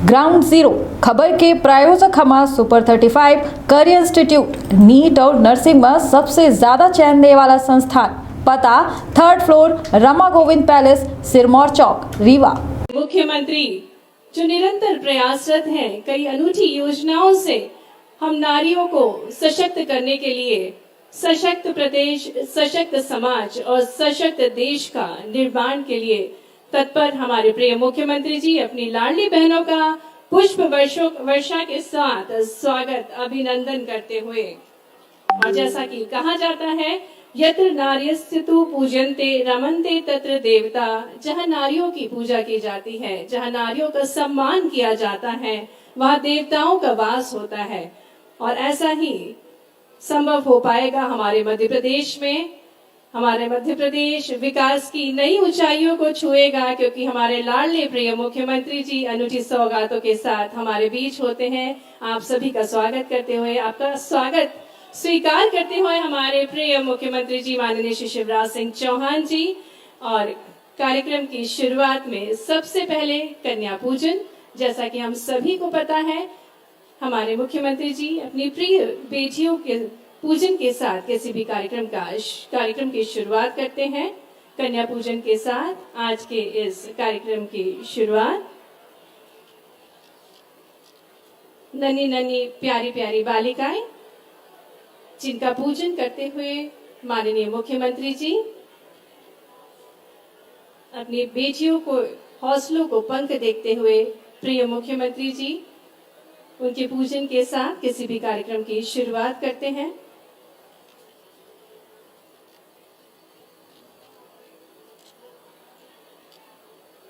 Ground zero खबर के प्रायोजक हमारा सुपर 35 करियर इंस्टीट्यूट नीट और नर्सिंग में सबसे ज्यादा चयन देने वाला संस्थान। पता 3rd floor Rama Govind palace, Sirmaur चौक, रीवा। मुख्यमंत्री जो निरंतर प्रयासरत हैं, कई अनूठी योजनाओं से हम नारियों को सशक्त करने के लिए सशक्त प्रदेश, सशक्त समाज और सशक्त देश का निर्माण के लिए तत्पर हमारे प्रिय मुख्यमंत्री जी अपनी लाडली बहनों का पुष्प वर्षा के साथ स्वागत अभिनंदन करते हुए, और जैसा कि कहा जाता है यत्र नार्यस्तु पूजन्ते रमन्ते तत्र देवता, जहाँ नारियों की पूजा की जाती है, जहाँ नारियों का सम्मान किया जाता है, वहाँ देवताओं का वास होता है। और ऐसा ही संभव हो पाएगा हमारे मध्य प्रदेश में। हमारे मध्य प्रदेश विकास की नई ऊंचाइयों को छुएगा, क्योंकि हमारे लाडले प्रिय मुख्यमंत्री जी अनूठी सौगातों के साथ हमारे बीच होते हैं। आप सभी का स्वागत करते हुए, आपका स्वागत स्वीकार करते हुए हमारे प्रिय मुख्यमंत्री जी माननीय श्री शिवराज सिंह चौहान जी, और कार्यक्रम की शुरुआत में सबसे पहले कन्या पूजन। जैसा कि हम सभी को पता है, हमारे मुख्यमंत्री जी अपनी प्रिय बेटियों के पूजन के साथ किसी भी कार्यक्रम की शुरुआत करते हैं। कन्या पूजन के साथ आज के इस कार्यक्रम की शुरुआत नन्ही नन्ही प्यारी प्यारी बालिकाएं, जिनका पूजन करते हुए माननीय मुख्यमंत्री जी अपनी बेटियों को हौसलों को पंख देखते हुए, प्रिय मुख्यमंत्री जी उनके पूजन के साथ किसी भी कार्यक्रम की शुरुआत करते हैं।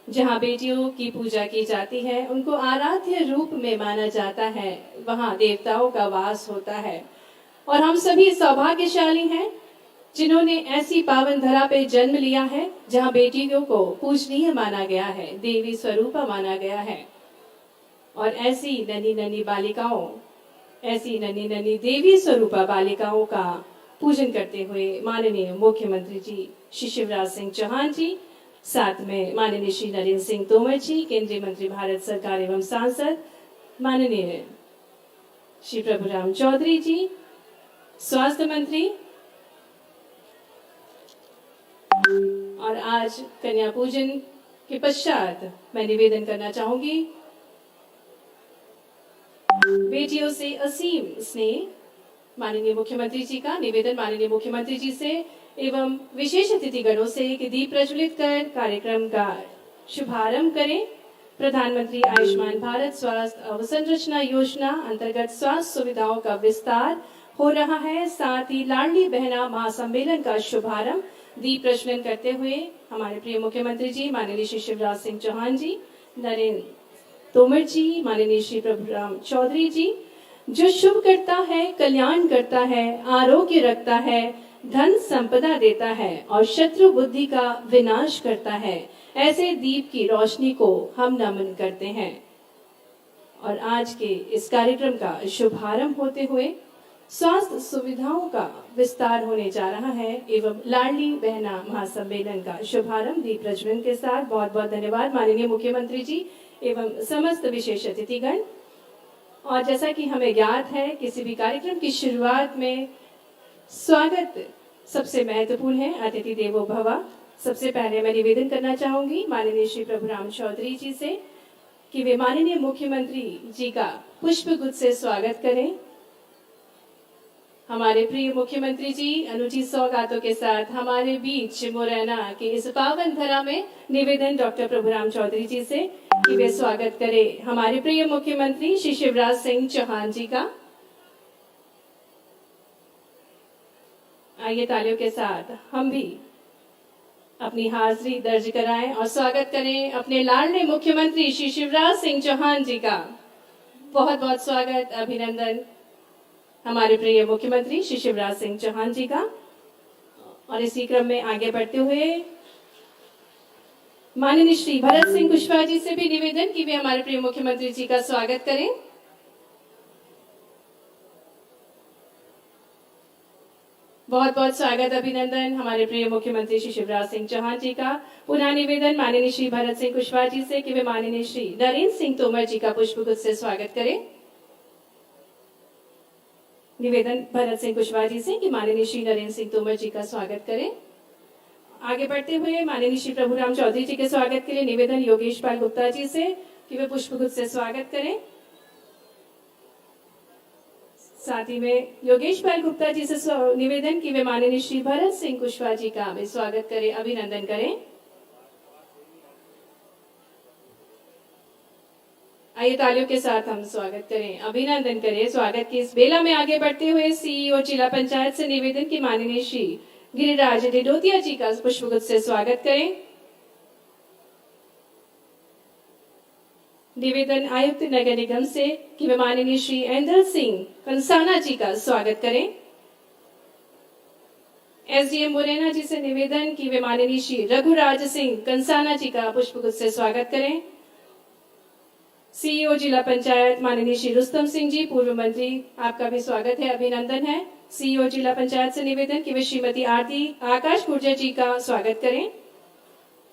जहाँ बेटियों की पूजा की जाती है, उनको आराध्य रूप में माना जाता है, वहाँ देवताओं का वास होता है। और हम सभी सौभाग्यशाली हैं जिन्होंने ऐसी पावन धरा पे जन्म लिया है, जहाँ बेटियों को पूजनीय माना गया है, देवी स्वरूपा माना गया है। और ऐसी नन्ही नन्ही बालिकाओं, ऐसी नन्ही नन्ही देवी स्वरूपा बालिकाओं का पूजन करते हुए माननीय मुख्यमंत्री जी श्री शिवराज सिंह चौहान जी, साथ में माननीय श्री नरेंद्र सिंह तोमर जी, केंद्रीय मंत्री भारत सरकार एवं सांसद माननीय श्री प्रभुराम चौधरी जी, स्वास्थ्य मंत्री। और आज कन्या पूजन के पश्चात मैं निवेदन करना चाहूंगी, बेटियों से असीम स्नेह। माननीय मुख्यमंत्री जी का निवेदन माननीय मुख्यमंत्री जी से एवं विशेष अतिथिगणों से कि दीप प्रज्वलित कर कार्यक्रम का शुभारंभ करें। प्रधानमंत्री आयुष्मान भारत स्वास्थ्य अवसंरचना योजना अंतर्गत स्वास्थ्य सुविधाओं का विस्तार हो रहा है। साथ ही लाडली बहना महासम्मेलन का शुभारंभ दीप प्रज्वलन करते हुए हमारे प्रिय मुख्यमंत्री जी माननीय श्री शिवराज सिंह चौहान जी, नरेंद्र तोमर जी, माननीय श्री प्रभुराम चौधरी जी, जो शुभ करता है, कल्याण करता है, आरोग्य रखता है, धन संपदा देता है और शत्रु बुद्धि का विनाश करता है, ऐसे दीप की रोशनी को हम नमन करते हैं। और आज के इस कार्यक्रम का शुभारंभ होते हुए स्वास्थ्य सुविधाओं का विस्तार होने जा रहा है एवं लाडली बहना महासम्मेलन का शुभारंभ दीप प्रज्वलन के साथ। बहुत बहुत धन्यवाद माननीय मुख्यमंत्री जी एवं समस्त विशेष अतिथिगण। और जैसा कि हमें ज्ञात है, किसी भी कार्यक्रम की शुरुआत में स्वागत सबसे महत्वपूर्ण है, अतिथि देवो भव। सबसे पहले मैं निवेदन करना चाहूंगी माननीय श्री प्रभुराम चौधरी जी से कि वे माननीय मुख्यमंत्री जी का पुष्प गुच्छ से स्वागत करें। हमारे प्रिय मुख्यमंत्री जी अनूठी सौगातों के साथ हमारे बीच मुरैना के इस पावन धरा में निवेदन डॉक्टर प्रभुराम चौधरी जी से कि वे स्वागत करें हमारे प्रिय मुख्यमंत्री श्री शिवराज सिंह चौहान जी का। आइए तालियों के साथ हम भी अपनी हाजिरी दर्ज कराएं और स्वागत करें अपने लाडले मुख्यमंत्री श्री शिवराज सिंह चौहान जी का। बहुत बहुत स्वागत, अभिनंदन हमारे प्रिय मुख्यमंत्री श्री शिवराज सिंह चौहान जी का। और इसी क्रम में आगे बढ़ते हुए माननीय श्री भरत सिंह कुशवाहा जी से भी निवेदन कि वे हमारे प्रिय मुख्यमंत्री जी का स्वागत करें। बहुत बहुत स्वागत अभिनंदन हमारे प्रिय मुख्यमंत्री श्री शिवराज सिंह चौहान जी का। पुनः निवेदन माननीय श्री भरत सिंह कुशवाहा जी से कि वे माननीय श्री नरेंद्र सिंह तोमर जी का पुष्पगुच्छ से स्वागत करें। निवेदन भरत सिंह कुशवाहा जी से कि माननीय श्री नरेंद्र सिंह तोमर जी का स्वागत करें। आगे बढ़ते हुए माननीय श्री प्रभुराम चौधरी जी के स्वागत के लिए निवेदन योगेश पाल गुप्ता जी से कि वे पुष्पगुच्छ से स्वागत करें। साथ ही में योगेश पाल गुप्ता जी से निवेदन कि वे माननीय श्री भरत सिंह कुशवाहा जी का भी स्वागत करें, अभिनंदन करें। आइए तालियों के साथ हम स्वागत करें, अभिनंदन करें। स्वागत की इस बेला में आगे बढ़ते हुए सीईओ जिला पंचायत से निवेदन कि माननीय श्री गिरिराज डिडोतिया जी का पुष्पगुच्छ से स्वागत करें। निवेदन आयुक्त नगर निगम से कि वे माननीय श्री इंदर सिंह कंसाना जी का स्वागत करें। एसडीएम मुरैना जी से निवेदन कि वे माननीय श्री रघुराज सिंह कंसाना जी का पुष्पगुच्छ से स्वागत करें। सीईओ जिला पंचायत माननीय श्री रुस्तम सिंह जी पूर्व मंत्री, आपका भी स्वागत है, अभिनंदन है। सीईओ जिला पंचायत से निवेदन कि वे श्रीमती आरती आकाश गुर्जर जी का स्वागत करें।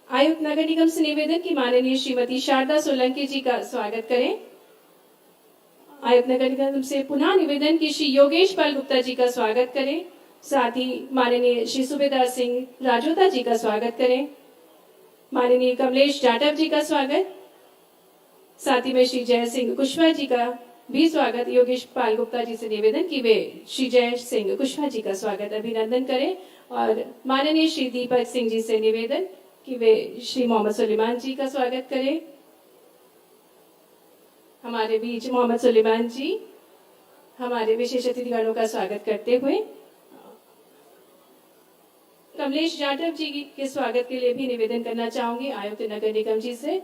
आयुक्त नगर निगम से निवेदन कि माननीय श्रीमती शारदा सोलंकी जी का स्वागत करें। आयुक्त नगर निगम से पुनः निवेदन कि श्री योगेश पाल गुप्ता जी का स्वागत करें। साथ ही माननीय श्री सूबेदार सिंह राजोता जी का स्वागत करें। माननीय कमलेश जाटव जी का स्वागत। साथ ही में श्री जय सिंह कुशवाहा जी का भी स्वागत। योगेश पाल गुप्ता जी से निवेदन कि वे श्री जय सिंह कुशवाहा जी का स्वागत, अभिनंदन करें। और माननीय श्री दीपक सिंह जी से निवेदन कि वे श्री मोहम्मद सुलेमान जी का स्वागत करें। हमारे बीच मोहम्मद सुलेमान जी हमारे विशेष अतिथिगणों का स्वागत करते हुए कमलेश जाटव जी के स्वागत के लिए भी निवेदन करना चाहूंगी आयुक्त नगर निगम जी से।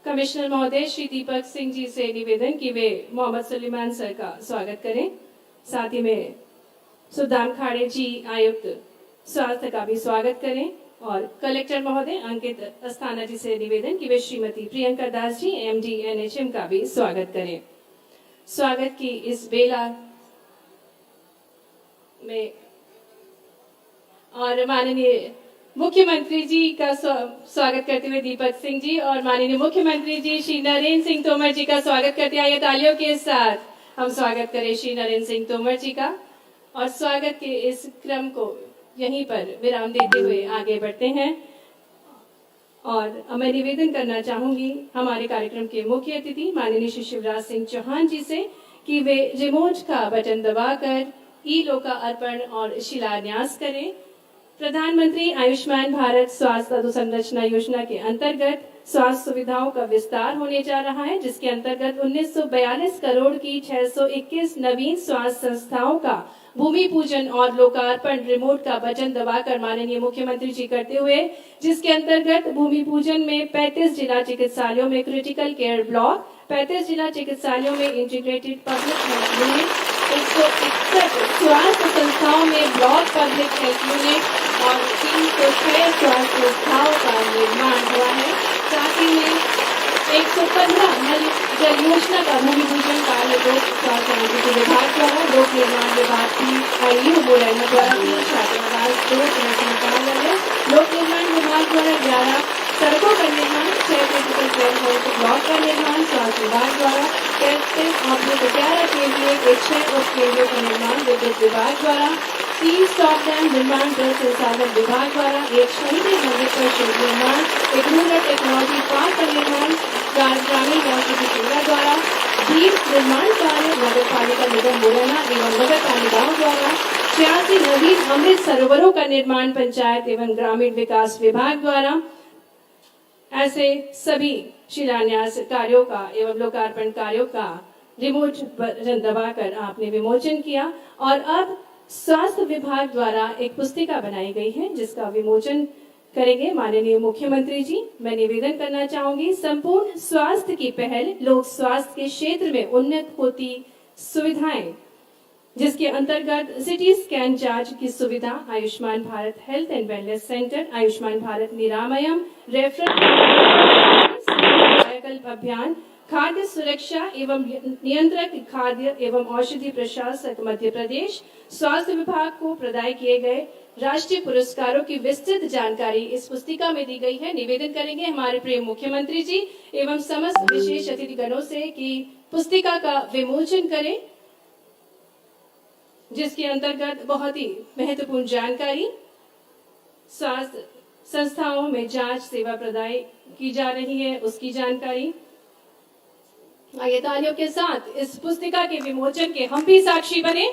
कमिश्नर महोदय श्री दीपक सिंह जी से निवेदन कि वे मोहम्मद सुलेमान सर का स्वागत करें। साथ ही में सुदाम खाड़े जी आयुक्त स्वास्थ्य का भी स्वागत करें। और कलेक्टर महोदय अंकित अस्थाना जी से निवेदन कि वे श्रीमती प्रियंका दास जी एमडी एनएचएम का भी स्वागत करें। स्वागत की इस बेला में और माननीय मुख्यमंत्री जी का स्वागत करते हुए दीपक सिंह जी और माननीय मुख्यमंत्री जी श्री नरेंद्र सिंह तोमर जी का स्वागत करते आइए तालियों के साथ हम स्वागत करें श्री नरेंद्र सिंह तोमर जी का। और स्वागत के इस क्रम को यहीं पर विराम देते हुए आगे बढ़ते हैं। और मैं निवेदन करना चाहूंगी हमारे कार्यक्रम के मुख्य अतिथि माननीय श्री शिवराज सिंह चौहान जी से कि वे रिमोट का बटन दबाकर ई लोका अर्पण और शिलान्यास करें। प्रधानमंत्री आयुष्मान भारत स्वास्थ्य अधोसंरचना योजना के अंतर्गत स्वास्थ्य सुविधाओं का विस्तार होने जा रहा है, जिसके अंतर्गत 1942 करोड़ की 621 नवीन स्वास्थ्य संस्थाओं का भूमि पूजन और लोकार्पण रिमोट का बटन दबाकर माननीय मुख्यमंत्री जी करते हुए, जिसके अंतर्गत भूमि पूजन में 35 जिला चिकित्सालयों में क्रिटिकल केयर ब्लॉक, 35 जिला चिकित्सालयों में इंटीग्रेटेड पब्लिक हेल्थ यूनिट, 161 स्वास्थ्य संस्थाओं में ब्लॉक पब्लिक हेल्थ यूनिट और 306 स्वास्थ्य संस्थाओं का निर्माण हुआ है। साथ ही में 115 नल जल योजना का भूमि पूजन कार्य लोक स्वास्थ्य यांत्रिकी विभाग द्वारा लोक निर्माण विभाग की आईयू मुरैना द्वारा 3 छात्रावास 2 नर्सिंग कार्यालय, लोक निर्माण विभाग द्वारा 11 सड़कों का निर्माण, 6 क्रिटिकल केयर हेल्थ ब्लॉक का निर्माण, स्वास्थ्य विभाग द्वारा 33/11 केवीए के 6 उपकेंद्रों का निर्माण, विद्युत विभाग द्वारा 3 स्टॉप डैम निर्माण, जल संसाधन विभाग द्वारा 1 शहीदी मंदिर पर शिल्प निर्माण, एक रूरल टेक्नोलॉजी पार्क का निर्माण, ग्रामीण वास्तु केंद्र द्वारा दीप निर्माण कार्य, नगर पालिका निगम मुरैना एवं नगर पालिकाओं द्वारा 86 नवीन अमृत सरोवरों का निर्माण, पंचायत एवं ग्रामीण विकास विभाग द्वारा ऐसे सभी शिलान्यास कार्यों का एवं लोकार्पण कार्यों का रिमोट बटन दबाकर आपने विमोचन किया। और अब स्वास्थ्य विभाग द्वारा एक पुस्तिका बनाई गई है जिसका विमोचन करेंगे माननीय मुख्यमंत्री जी। मैं निवेदन करना चाहूंगी, संपूर्ण स्वास्थ्य की पहल लोक स्वास्थ्य के क्षेत्र में उन्नत होती सुविधाएं, जिसके अंतर्गत सिटी स्कैन जांच की सुविधा, Ayushman Bharat health and wellness centre, Ayushman Bharat Niramayam referral कायाकल्प अभियान, खाद्य सुरक्षा एवं नियंत्रक खाद्य एवं औषधि प्रशासक मध्य प्रदेश स्वास्थ्य विभाग को प्रदान किए गए राष्ट्रीय पुरस्कारों की विस्तृत जानकारी इस पुस्तिका में दी गई है। निवेदन करेंगे हमारे प्रिय मुख्यमंत्री जी एवं समस्त विशेष अतिथिगणों से कि पुस्तिका का विमोचन करें, जिसके अंतर्गत बहुत ही महत्वपूर्ण जानकारी स्वास्थ्य संस्थाओं में जांच सेवा प्रदान की जा रही है उसकी जानकारी। आइए तालियों के साथ इस पुस्तिका के विमोचन के हम भी साक्षी बने।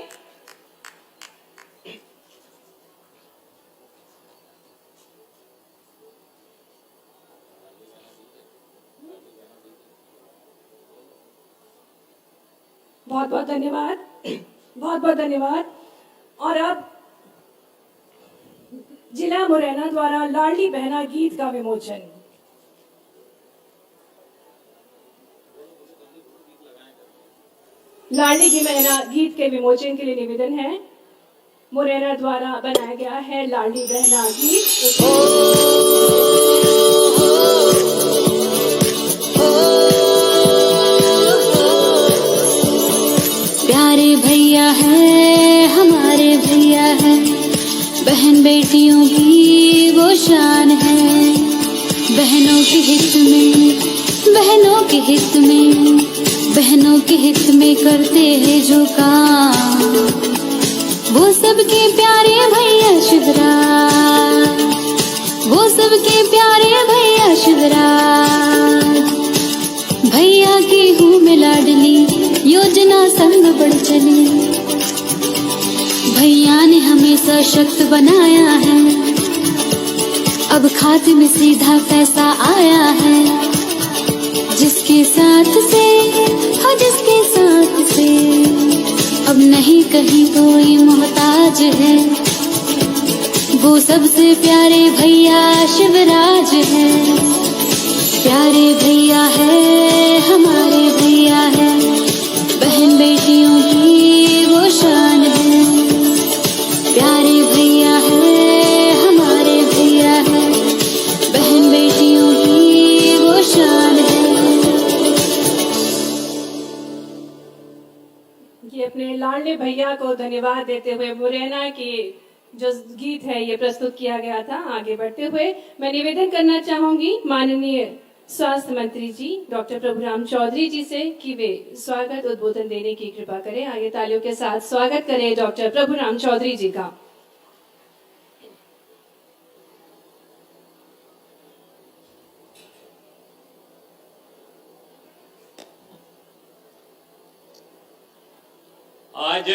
बहुत बहुत धन्यवाद, बहुत बहुत धन्यवाद। और अब जिला मुरैना द्वारा लाडली बहना गीत का विमोचन। लाडली की बहना गीत के विमोचन के लिए निवेदन है। मुरैना द्वारा बनाया गया है लाडली बहना गीत। प्यारे भैया है हमारे भैया है, बहन बेटियों की वो शान है। बहनों के हित में, बहनों के हित में, बहनों के हित में करते हैं जो काम, वो सबके प्यारे भैया शिवराज, वो सबके प्यारे भैया शिवराज। भैया की हूँ मैं लाडली, योजना संग बढ़ चली। भैया ने हमें सशक्त बनाया है, अब खाते में सीधा पैसा आया है। जिसके साथ से, हाँ जिसके साथ से, अब नहीं कहीं कोई मोहताज है। वो सबसे प्यारे भैया शिवराज है। प्यारे भैया है हमारे भैया है, बहन बेटियों की वो शान है। प्यारे भैया है हमारे भैया है, बहन बेटियों की वो शान है। ये अपने लाडले भैया को धन्यवाद देते हुए मुरैना की जो गीत है ये प्रस्तुत किया गया था। आगे बढ़ते हुए मैं निवेदन करना चाहूंगी माननीय स्वास्थ्य मंत्री जी डॉक्टर प्रभुराम चौधरी जी से कि वे स्वागत उद्बोधन देने की कृपा करें। आगे तालियों के साथ स्वागत करें डॉक्टर प्रभुराम चौधरी जी का। आज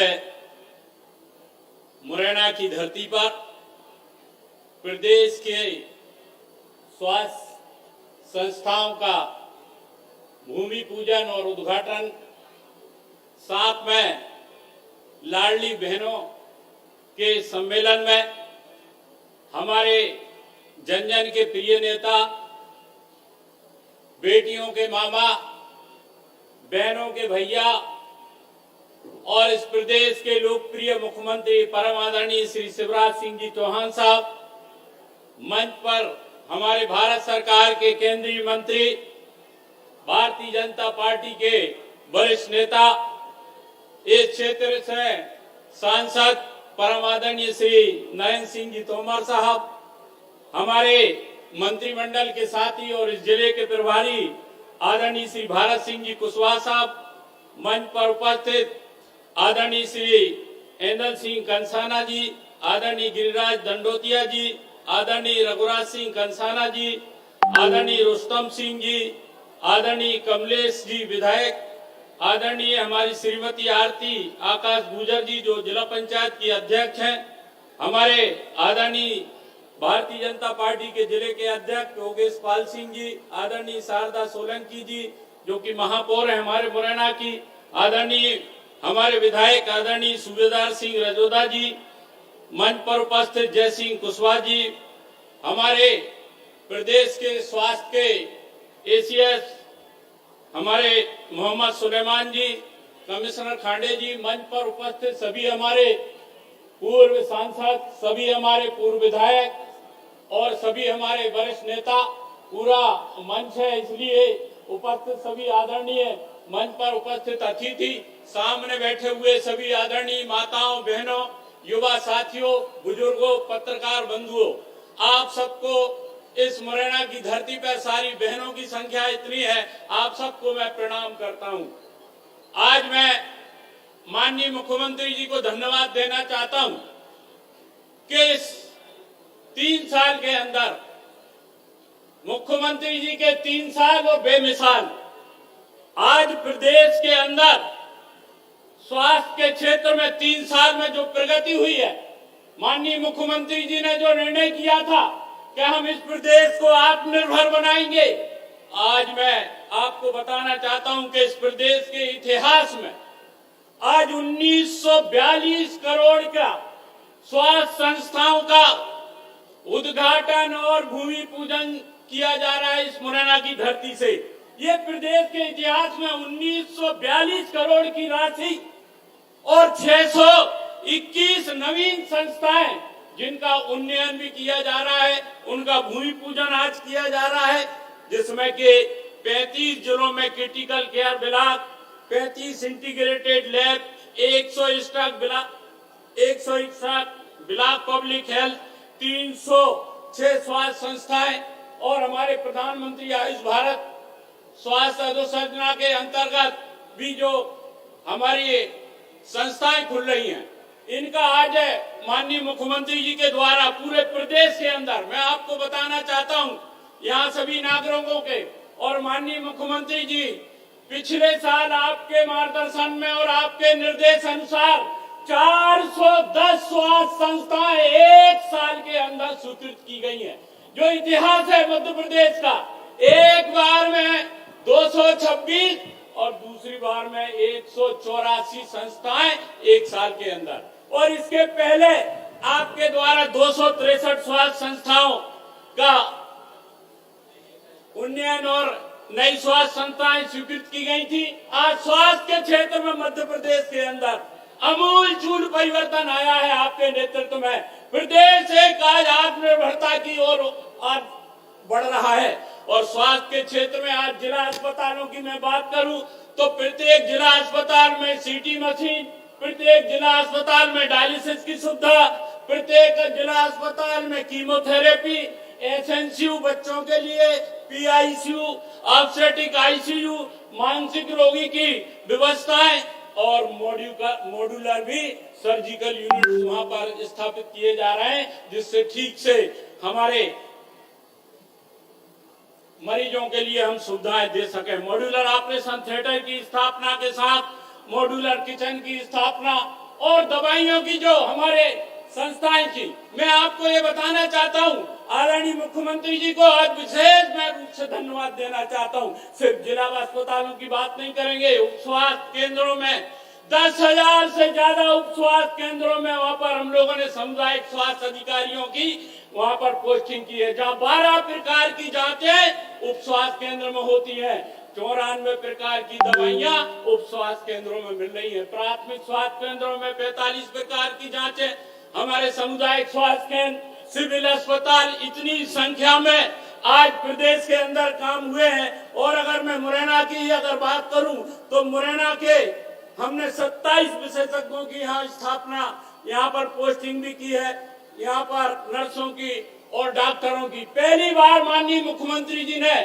मुरैना की धरती पर प्रदेश के स्वास्थ्य संस्थाओं का भूमि पूजन और उद्घाटन, साथ में लाडली बहनों के सम्मेलन में हमारे जन जन के प्रिय नेता, बेटियों के मामा, बहनों के भैया और इस प्रदेश के लोकप्रिय मुख्यमंत्री परम आदरणीय श्री शिवराज सिंह जी चौहान साहब, मंच पर हमारे भारत सरकार के केंद्रीय मंत्री, भारतीय जनता पार्टी के वरिष्ठ नेता, इस क्षेत्र से सांसद परम आदरणीय श्री नरेंद्र सिंह जी तोमर साहब, हमारे मंत्रिमंडल के साथी और इस जिले के प्रभारी आदरणीय श्री भारत सिंह जी कुशवाहा साहब, मंच पर उपस्थित आदरणीय श्री एंदल सिंह कंसाना जी, आदरणीय गिरिराज दंडोतिया जी, आदरणीय रघुराज सिंह कंसाना जी, आदरणीय रुस्तम सिंह जी, आदरणीय कमलेश जी विधायक, आदरणीय हमारी श्रीमती आरती आकाश गुजर जी जो जिला पंचायत की अध्यक्ष हैं, हमारे आदरणीय भारतीय जनता पार्टी के जिले के अध्यक्ष योगेश पाल सिंह जी, आदरणीय शारदा सोलंकी जी जो कि महापौर है हमारे मुरैना की, आदरणीय हमारे विधायक आदरणीय सूबेदार सिंह रजोदा जी, मंच पर उपस्थित जय सिंह कुशवाहा जी, हमारे प्रदेश के स्वास्थ्य के एसीएस हमारे मोहम्मद सुलेमान जी, कमिश्नर खांडे जी, मंच पर उपस्थित सभी हमारे पूर्व सांसद, सभी हमारे पूर्व विधायक और सभी हमारे वरिष्ठ नेता, पूरा मंच है इसलिए उपस्थित सभी आदरणीय मंच पर उपस्थित अतिथि, सामने बैठे हुए सभी आदरणीय माताओं, बहनों, युवा साथियों, बुजुर्गों, पत्रकार बंधुओं, आप सबको इस मुरैना की धरती पर सारी बहनों की संख्या इतनी है, आप सबको मैं प्रणाम करता हूं। आज मैं माननीय मुख्यमंत्री जी को धन्यवाद देना चाहता हूं कि इस 3 साल के अंदर मुख्यमंत्री जी के 3 साल वो बेमिसाल, आज प्रदेश के अंदर स्वास्थ्य के क्षेत्र में 3 साल में जो प्रगति हुई है, माननीय मुख्यमंत्री जी ने जो निर्णय किया था कि हम इस प्रदेश को आत्मनिर्भर बनाएंगे, आज मैं आपको बताना चाहता हूं कि इस प्रदेश के इतिहास में आज 1942 करोड़ का स्वास्थ्य संस्थाओं का उद्घाटन और भूमि पूजन किया जा रहा है इस मुरैना की धरती से। ये प्रदेश के इतिहास में 1942 करोड़ की राशि और 621 नवीन संस्थाएं जिनका उन्नयन भी किया जा रहा है, उनका भूमि पूजन आज किया जा रहा है, जिसमें कि 35 जिलों में critical care block, 35 integrated lab, 161 block public health, 306 स्वास्थ्य संस्थाएं और हमारे प्रधानमंत्री आयुष भारत स्वास्थ्य अधोसंरचना के अंतर्गत भी जो हमारी संस्थाएं खुल रही हैं, इनका आज माननीय मुख्यमंत्री जी के द्वारा पूरे प्रदेश के अंदर, मैं आपको बताना चाहता हूं यहाँ सभी नागरिकों के और माननीय मुख्यमंत्री जी पिछले साल आपके मार्गदर्शन में और आपके निर्देश अनुसार 410 स्वास्थ्य संस्थाएं 1 साल के अंदर स्वीकृत की गई हैं, जो इतिहास है मध्य प्रदेश का। एक बार में 226 और दूसरी बार में 184 संस्थाएं 1 साल के अंदर, और इसके पहले आपके द्वारा 263 स्वास्थ्य संस्थाओं का उन्नयन और नई स्वास्थ्य संस्थाएं स्वीकृत की गई थी। आज स्वास्थ्य के क्षेत्र में मध्य प्रदेश के अंदर अमूलचूल परिवर्तन आया है आपके नेतृत्व में। प्रदेश एक आज आत्मनिर्भरता की ओर आज बढ़ रहा है, और स्वास्थ्य के क्षेत्र में आज जिला अस्पतालों की मैं बात करूं तो प्रत्येक जिला अस्पताल में सीटी मशीन, प्रत्येक जिला अस्पताल में डायलिसिस की सुविधा, प्रत्येक जिला अस्पताल में कीमोथेरेपी, एसएनसीयू बच्चों के लिए, पीआईसीयू, ऑब्स्टेट्रिक आईसीयू, मानसिक रोगी की व्यवस्थाएं और मॉड्यूलर भी सर्जिकल यूनिट वहां पर स्थापित किए जा रहे हैं, जिससे ठीक से हमारे मरीजों के लिए हम सुविधाएं दे सके। मॉड्यूलर ऑपरेशन थिएटर की स्थापना के साथ मॉड्यूलर किचन की स्थापना और दवाइयों की जो हमारे संस्थाएं थी, मैं आपको ये बताना चाहता हूं, आदरणीय मुख्यमंत्री जी को आज विशेष मैं रूप से धन्यवाद देना चाहता हूं। सिर्फ जिला अस्पतालों की बात नहीं करेंगे, उप स्वास्थ्य केंद्रों में 10,000 से ज्यादा उप स्वास्थ्य केंद्रों में वहां पर हम लोगों ने सामुदायिक स्वास्थ्य अधिकारियों की वहां पर पोस्टिंग की है, जहां 12 प्रकार की जांचें उप स्वास्थ्य केंद्र में होती है, 94 प्रकार की दवाइयां उप स्वास्थ्य केंद्रों में मिल रही है, प्राथमिक स्वास्थ्य केंद्रों में 45 प्रकार की जांचें, हमारे सामुदायिक स्वास्थ्य केंद्र, सिविल अस्पताल, इतनी संख्या में आज प्रदेश के अंदर काम हुए हैं। और अगर मैं मुरैना की अगर बात करूं तो मुरैना के हमने 27 विशेषज्ञों की यहाँ स्थापना, यहाँ पर पोस्टिंग भी की है, यहाँ पर नर्सों की और डॉक्टरों की पहली बार माननीय मुख्यमंत्री जी ने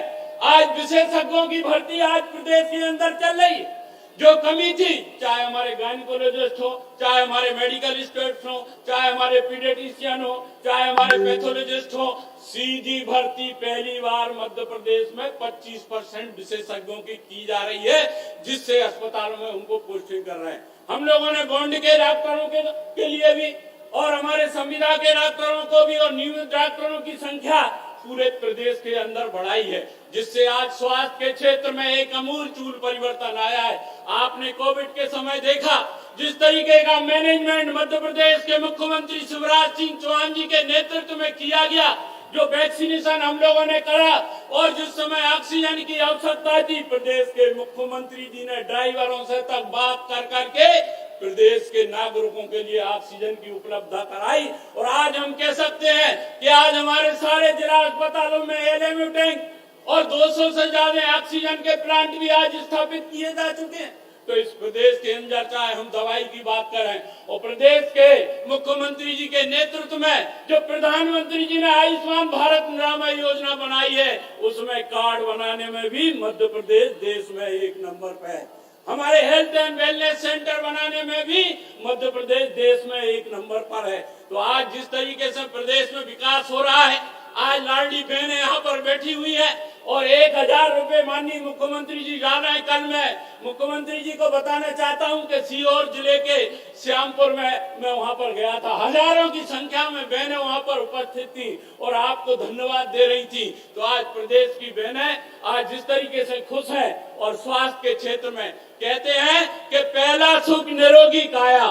आज विशेषज्ञों की भर्ती आज प्रदेश के अंदर चल रही है। जो कमी थी, चाहे हमारे गायनिकोलॉजिस्ट हो, चाहे हमारे मेडिकल स्टूडेंट्स हो, चाहे हमारे पीडियाट्रिशियन हो, चाहे हमारे पैथोलॉजिस्ट हो, सीधी भर्ती पहली बार मध्य प्रदेश में 25% विशेषज्ञों की जा रही है, जिससे अस्पतालों में उनको पोस्टिंग कर रहे हैं। हम लोगों ने गोंड के डॉक्टरों के लिए भी और हमारे संविदा के डॉक्टरों को भी और नियमित डॉक्टरों की संख्या पूरे प्रदेश के अंदर बढ़ाई है, जिससे आज स्वास्थ्य के क्षेत्र में एक अमूलचूल परिवर्तन आया है। आपने कोविड के समय देखा जिस तरीके का मैनेजमेंट मध्य प्रदेश के मुख्यमंत्री शिवराज सिंह चौहान जी के नेतृत्व में किया गया, जो वैक्सीनेशन हम लोगों ने करा और जिस समय ऑक्सीजन की आवश्यकता थी, प्रदेश के मुख्यमंत्री जी ने ड्राइवरों से तक बात कर करके प्रदेश के नागरिकों के लिए ऑक्सीजन की उपलब्धता कराई। और आज हम कह सकते हैं कि आज हमारे सारे जिला अस्पतालों में एलएमयू टैंक और 200 से ज्यादा ऑक्सीजन के प्लांट भी आज स्थापित किए जा चुके हैं। तो इस प्रदेश के अंदर चाहे हम दवाई की बात करें और प्रदेश के मुख्यमंत्री जी के नेतृत्व में जो प्रधानमंत्री जी ने आयुष्मान भारत निरामय योजना बनाई है, उसमें कार्ड बनाने में भी मध्य प्रदेश देश में 1 नंबर पे है। हमारे हेल्थ एंड वेलनेस सेंटर बनाने में भी मध्य प्रदेश देश में 1 नंबर पर है। तो आज जिस तरीके से प्रदेश में विकास हो रहा है, आज लाडली बहनें यहाँ पर बैठी हुई है और 1000 रुपए माननीय मुख्यमंत्री जी जा रहे हैं। कल मैं मुख्यमंत्री जी को बताना चाहता हूँ कि सीहोर जिले के श्यामपुर में मैं वहाँ पर गया था, हजारों की संख्या में बहनें वहाँ पर उपस्थित थी और आपको धन्यवाद दे रही थी। तो आज प्रदेश की बहनें आज जिस तरीके से खुश हैं और स्वास्थ्य के क्षेत्र में कहते हैं कि पहला सुख निरोगी काया,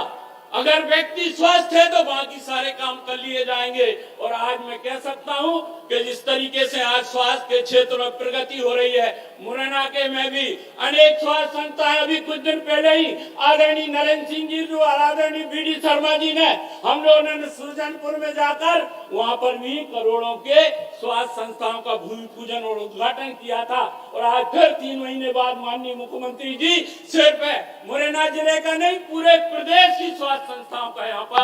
अगर व्यक्ति स्वस्थ है तो बाकी सारे काम कर लिए जाएंगे। और आज मैं कह सकता हूं कि जिस तरीके से आज स्वास्थ्य के क्षेत्र में प्रगति हो रही है, मुरैना के में भी अनेक स्वास्थ्य संस्थाएं, अभी कुछ दिन पहले ही आदरणीय नरेंद्र सिंह जी और आदरणीय BD शर्मा जी ने हम लोगों ने सुरजनपुर में जाकर वहां पर भी करोड़ों के स्वास्थ्य संस्थाओं का भूमि पूजन और उद्घाटन किया था। और आज फिर 3 महीने बाद माननीय मुख्यमंत्री जी सिर्फ मुरैना जिले का नहीं, पूरे प्रदेश की स्वास्थ्य संस्थाओं का यहाँ पर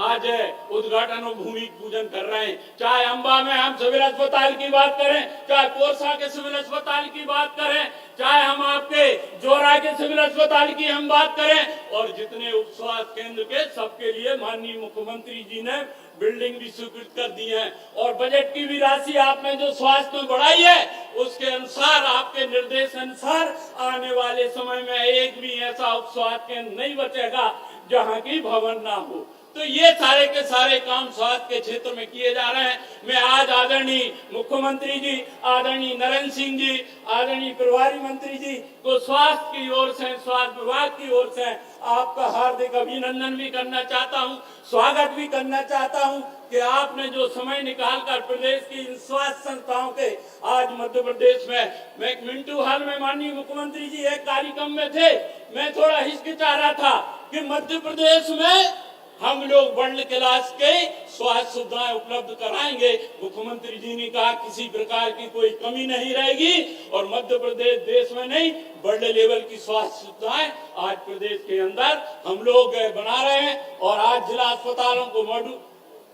आज उद्घाटन और भूमि पूजन कर रहे हैं। चाहे अंबा में हम सिविल अस्पताल की बात करें, चाहे पोरसा के सिविल अस्पताल की बात करें, चाहे हम आपके जोरा के सिविल अस्पताल की हम बात करें, और जितने उप स्वास्थ्य केंद्र के सबके लिए माननीय मुख्यमंत्री जी ने बिल्डिंग भी स्वीकृत कर दी है। और बजट की भी राशि आपने जो स्वास्थ्य में बढ़ाई है, उसके अनुसार आपके निर्देश अनुसार आने वाले समय में एक भी ऐसा उप स्वास्थ्य केंद्र नहीं बचेगा जहाँ की भवन ना हो। तो ये सारे के सारे काम स्वास्थ्य के क्षेत्र में किए जा रहे हैं। मैं आज आदरणीय मुख्यमंत्री जी, आदरणीय नरेंद्र सिंह जी, आदरणीय प्रभारी मंत्री जी को स्वास्थ्य की ओर से, स्वास्थ्य विभाग की ओर से आपका हार्दिक अभिनंदन भी करना चाहता हूं, स्वागत भी करना चाहता हूं कि आपने जो समय निकालकर प्रदेश की इन स्वास्थ्य संस्थाओं के आज मध्य प्रदेश में, मैं मिंटू हॉल में माननीय मुख्यमंत्री जी एक कार्यक्रम में थे, मैं थोड़ा हिचकिचा रहा था कि मध्य प्रदेश में हम लोग वर्ल्ड क्लास के स्वास्थ्य सुविधाएं उपलब्ध कराएंगे। मुख्यमंत्री जी ने कहा किसी प्रकार की कोई कमी नहीं रहेगी और मध्य प्रदेश देश में नहीं, वर्ल्ड लेवल की स्वास्थ्य सुविधाएं आज प्रदेश के अंदर हम लोग बना रहे हैं। और आज जिला अस्पतालों को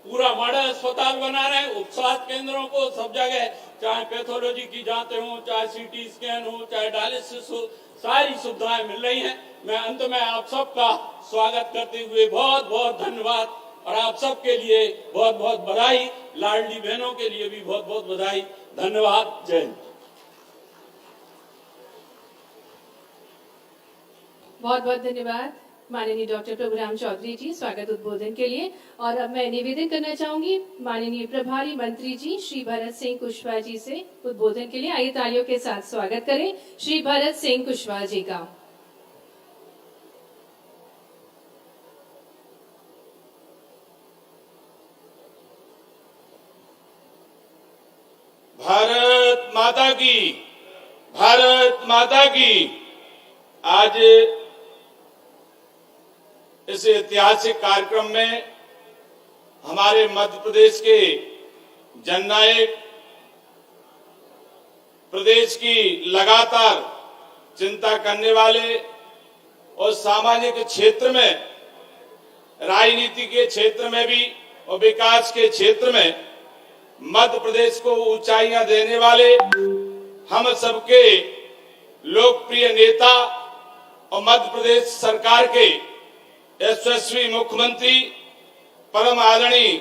पूरा मॉडल अस्पताल बना रहे हैं, उप स्वास्थ्य केंद्रों को सब जगह, चाहे पैथोलॉजी की जांचें हो, चाहे CT स्कैन हो, चाहे डायलिसिस हो, सारी सुविधाएं मिल रही हैं। मैं अंत में आप सबका स्वागत करते हुए बहुत बहुत धन्यवाद और आप सबके लिए बहुत बहुत बधाई, लाडली बहनों के लिए भी बहुत बहुत बधाई, धन्यवाद, जय हिंद। बहुत बहुत धन्यवाद माननीय डॉक्टर प्रभुराम चौधरी जी स्वागत उद्बोधन के लिए। और अब मैं निवेदन करना चाहूंगी माननीय प्रभारी मंत्री जी श्री भरत सिंह कुशवाहा जी से उद्बोधन के लिए। आइए तालियों के साथ स्वागत करें श्री भरत सिंह कुशवाहा जी का। भारत माता की, भारत माता की। आज इस ऐतिहासिक कार्यक्रम में हमारे मध्य प्रदेश के जननायक, प्रदेश की लगातार चिंता करने वाले और सामाजिक क्षेत्र में, राजनीति के क्षेत्र में भी और विकास के क्षेत्र में मध्य प्रदेश को ऊंचाइयां देने वाले हम सबके लोकप्रिय नेता और मध्य प्रदेश सरकार के यशस्वी मुख्यमंत्री परम आदरणीय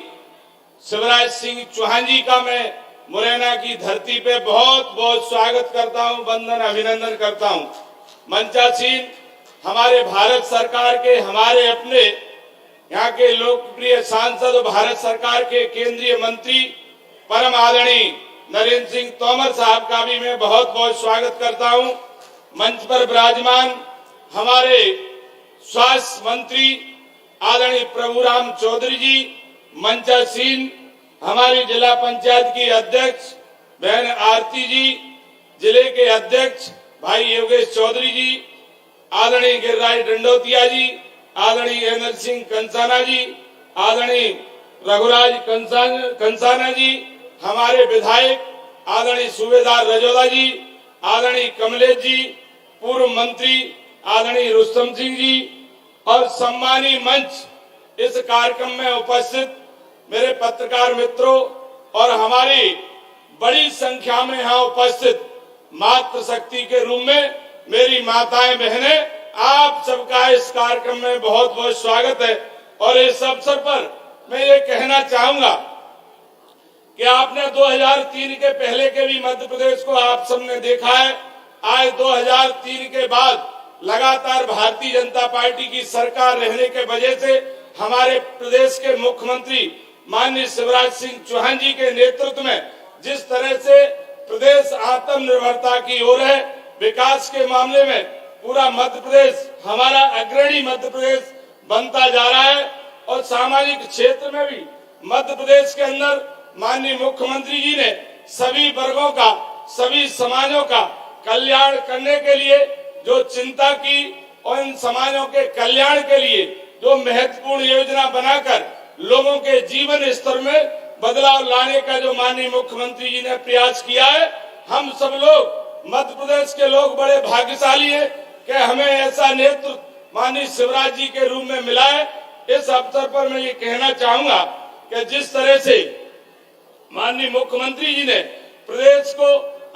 शिवराज सिंह चौहान जी का मैं मुरैना की धरती पे बहुत बहुत स्वागत करता हूं, वंदन अभिनंदन करता हूं। मंचासीन हमारे भारत सरकार के, हमारे अपने यहाँ के लोकप्रिय सांसद और भारत सरकार के केंद्रीय मंत्री परम आदरणीय नरेंद्र सिंह तोमर साहब का भी मैं बहुत बहुत स्वागत करता हूं। मंच पर विराजमान हमारे स्वास्थ्य मंत्री आदरणीय प्रभुराम चौधरी जी, मंचासीन हमारी जिला पंचायत की अध्यक्ष बहन आरती जी, जिले के अध्यक्ष भाई योगेश चौधरी जी, आदरणीय गिरिराज डंडोतिया जी, आदरणीय एनएल सिंह कंसाना जी, आदरणीय रघुराज कंसाना जी, हमारे विधायक आदरणीय सूबेदार रजौदा जी, आदरणीय कमलेश जी, पूर्व मंत्री आदरणीय रुस्तम सिंह जी और सम्मानी मंच, इस कार्यक्रम में उपस्थित मेरे पत्रकार मित्रों और हमारी बड़ी संख्या में यहाँ उपस्थित मातृशक्ति के रूप में मेरी माताएं बहनें, आप सबका इस कार्यक्रम में बहुत बहुत स्वागत है। और इस अवसर पर मैं ये कहना चाहूंगा कि आपने 2003 के पहले के भी मध्य प्रदेश को आप सबने देखा है। आज 2003 के बाद लगातार भारतीय जनता पार्टी की सरकार रहने के वजह से हमारे प्रदेश के मुख्यमंत्री माननीय शिवराज सिंह चौहान जी के नेतृत्व में जिस तरह से प्रदेश आत्मनिर्भरता की ओर है, विकास के मामले में पूरा मध्य प्रदेश हमारा अग्रणी मध्य प्रदेश बनता जा रहा है। और सामाजिक क्षेत्र में भी मध्य प्रदेश के अंदर माननीय मुख्यमंत्री जी ने सभी वर्गों का, सभी समाजों का कल्याण करने के लिए जो चिंता की और इन समाजों के कल्याण के लिए जो महत्वपूर्ण योजना बनाकर लोगों के जीवन स्तर में बदलाव लाने का जो माननीय मुख्यमंत्री जी ने प्रयास किया है, हम सब लोग मध्य प्रदेश के लोग बड़े भाग्यशाली हैं कि हमें ऐसा नेतृत्व माननीय शिवराज जी के रूप में मिला है। इस अवसर पर मैं ये कहना चाहूंगा कि जिस तरह से माननीय मुख्यमंत्री जी ने प्रदेश को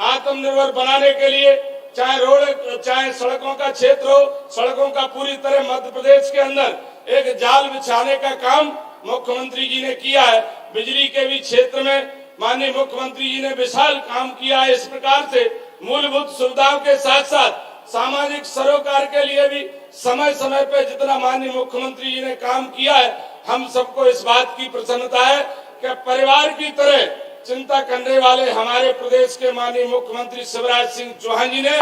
आत्मनिर्भर बनाने के लिए चाहे रोड चाहे सड़कों का क्षेत्र हो, सड़कों का पूरी तरह मध्य प्रदेश के अंदर एक जाल बिछाने का काम मुख्यमंत्री जी ने किया है। बिजली के भी क्षेत्र में माननीय मुख्यमंत्री जी ने विशाल काम किया है। इस प्रकार से मूलभूत सुविधाओं के साथ साथ सामाजिक सरोकार के लिए भी समय समय पे जितना माननीय मुख्यमंत्री जी ने काम किया है, हम सबको इस बात की प्रसन्नता है कि परिवार की तरह चिंता करने वाले हमारे प्रदेश के माननीय मुख्यमंत्री शिवराज सिंह चौहान जी ने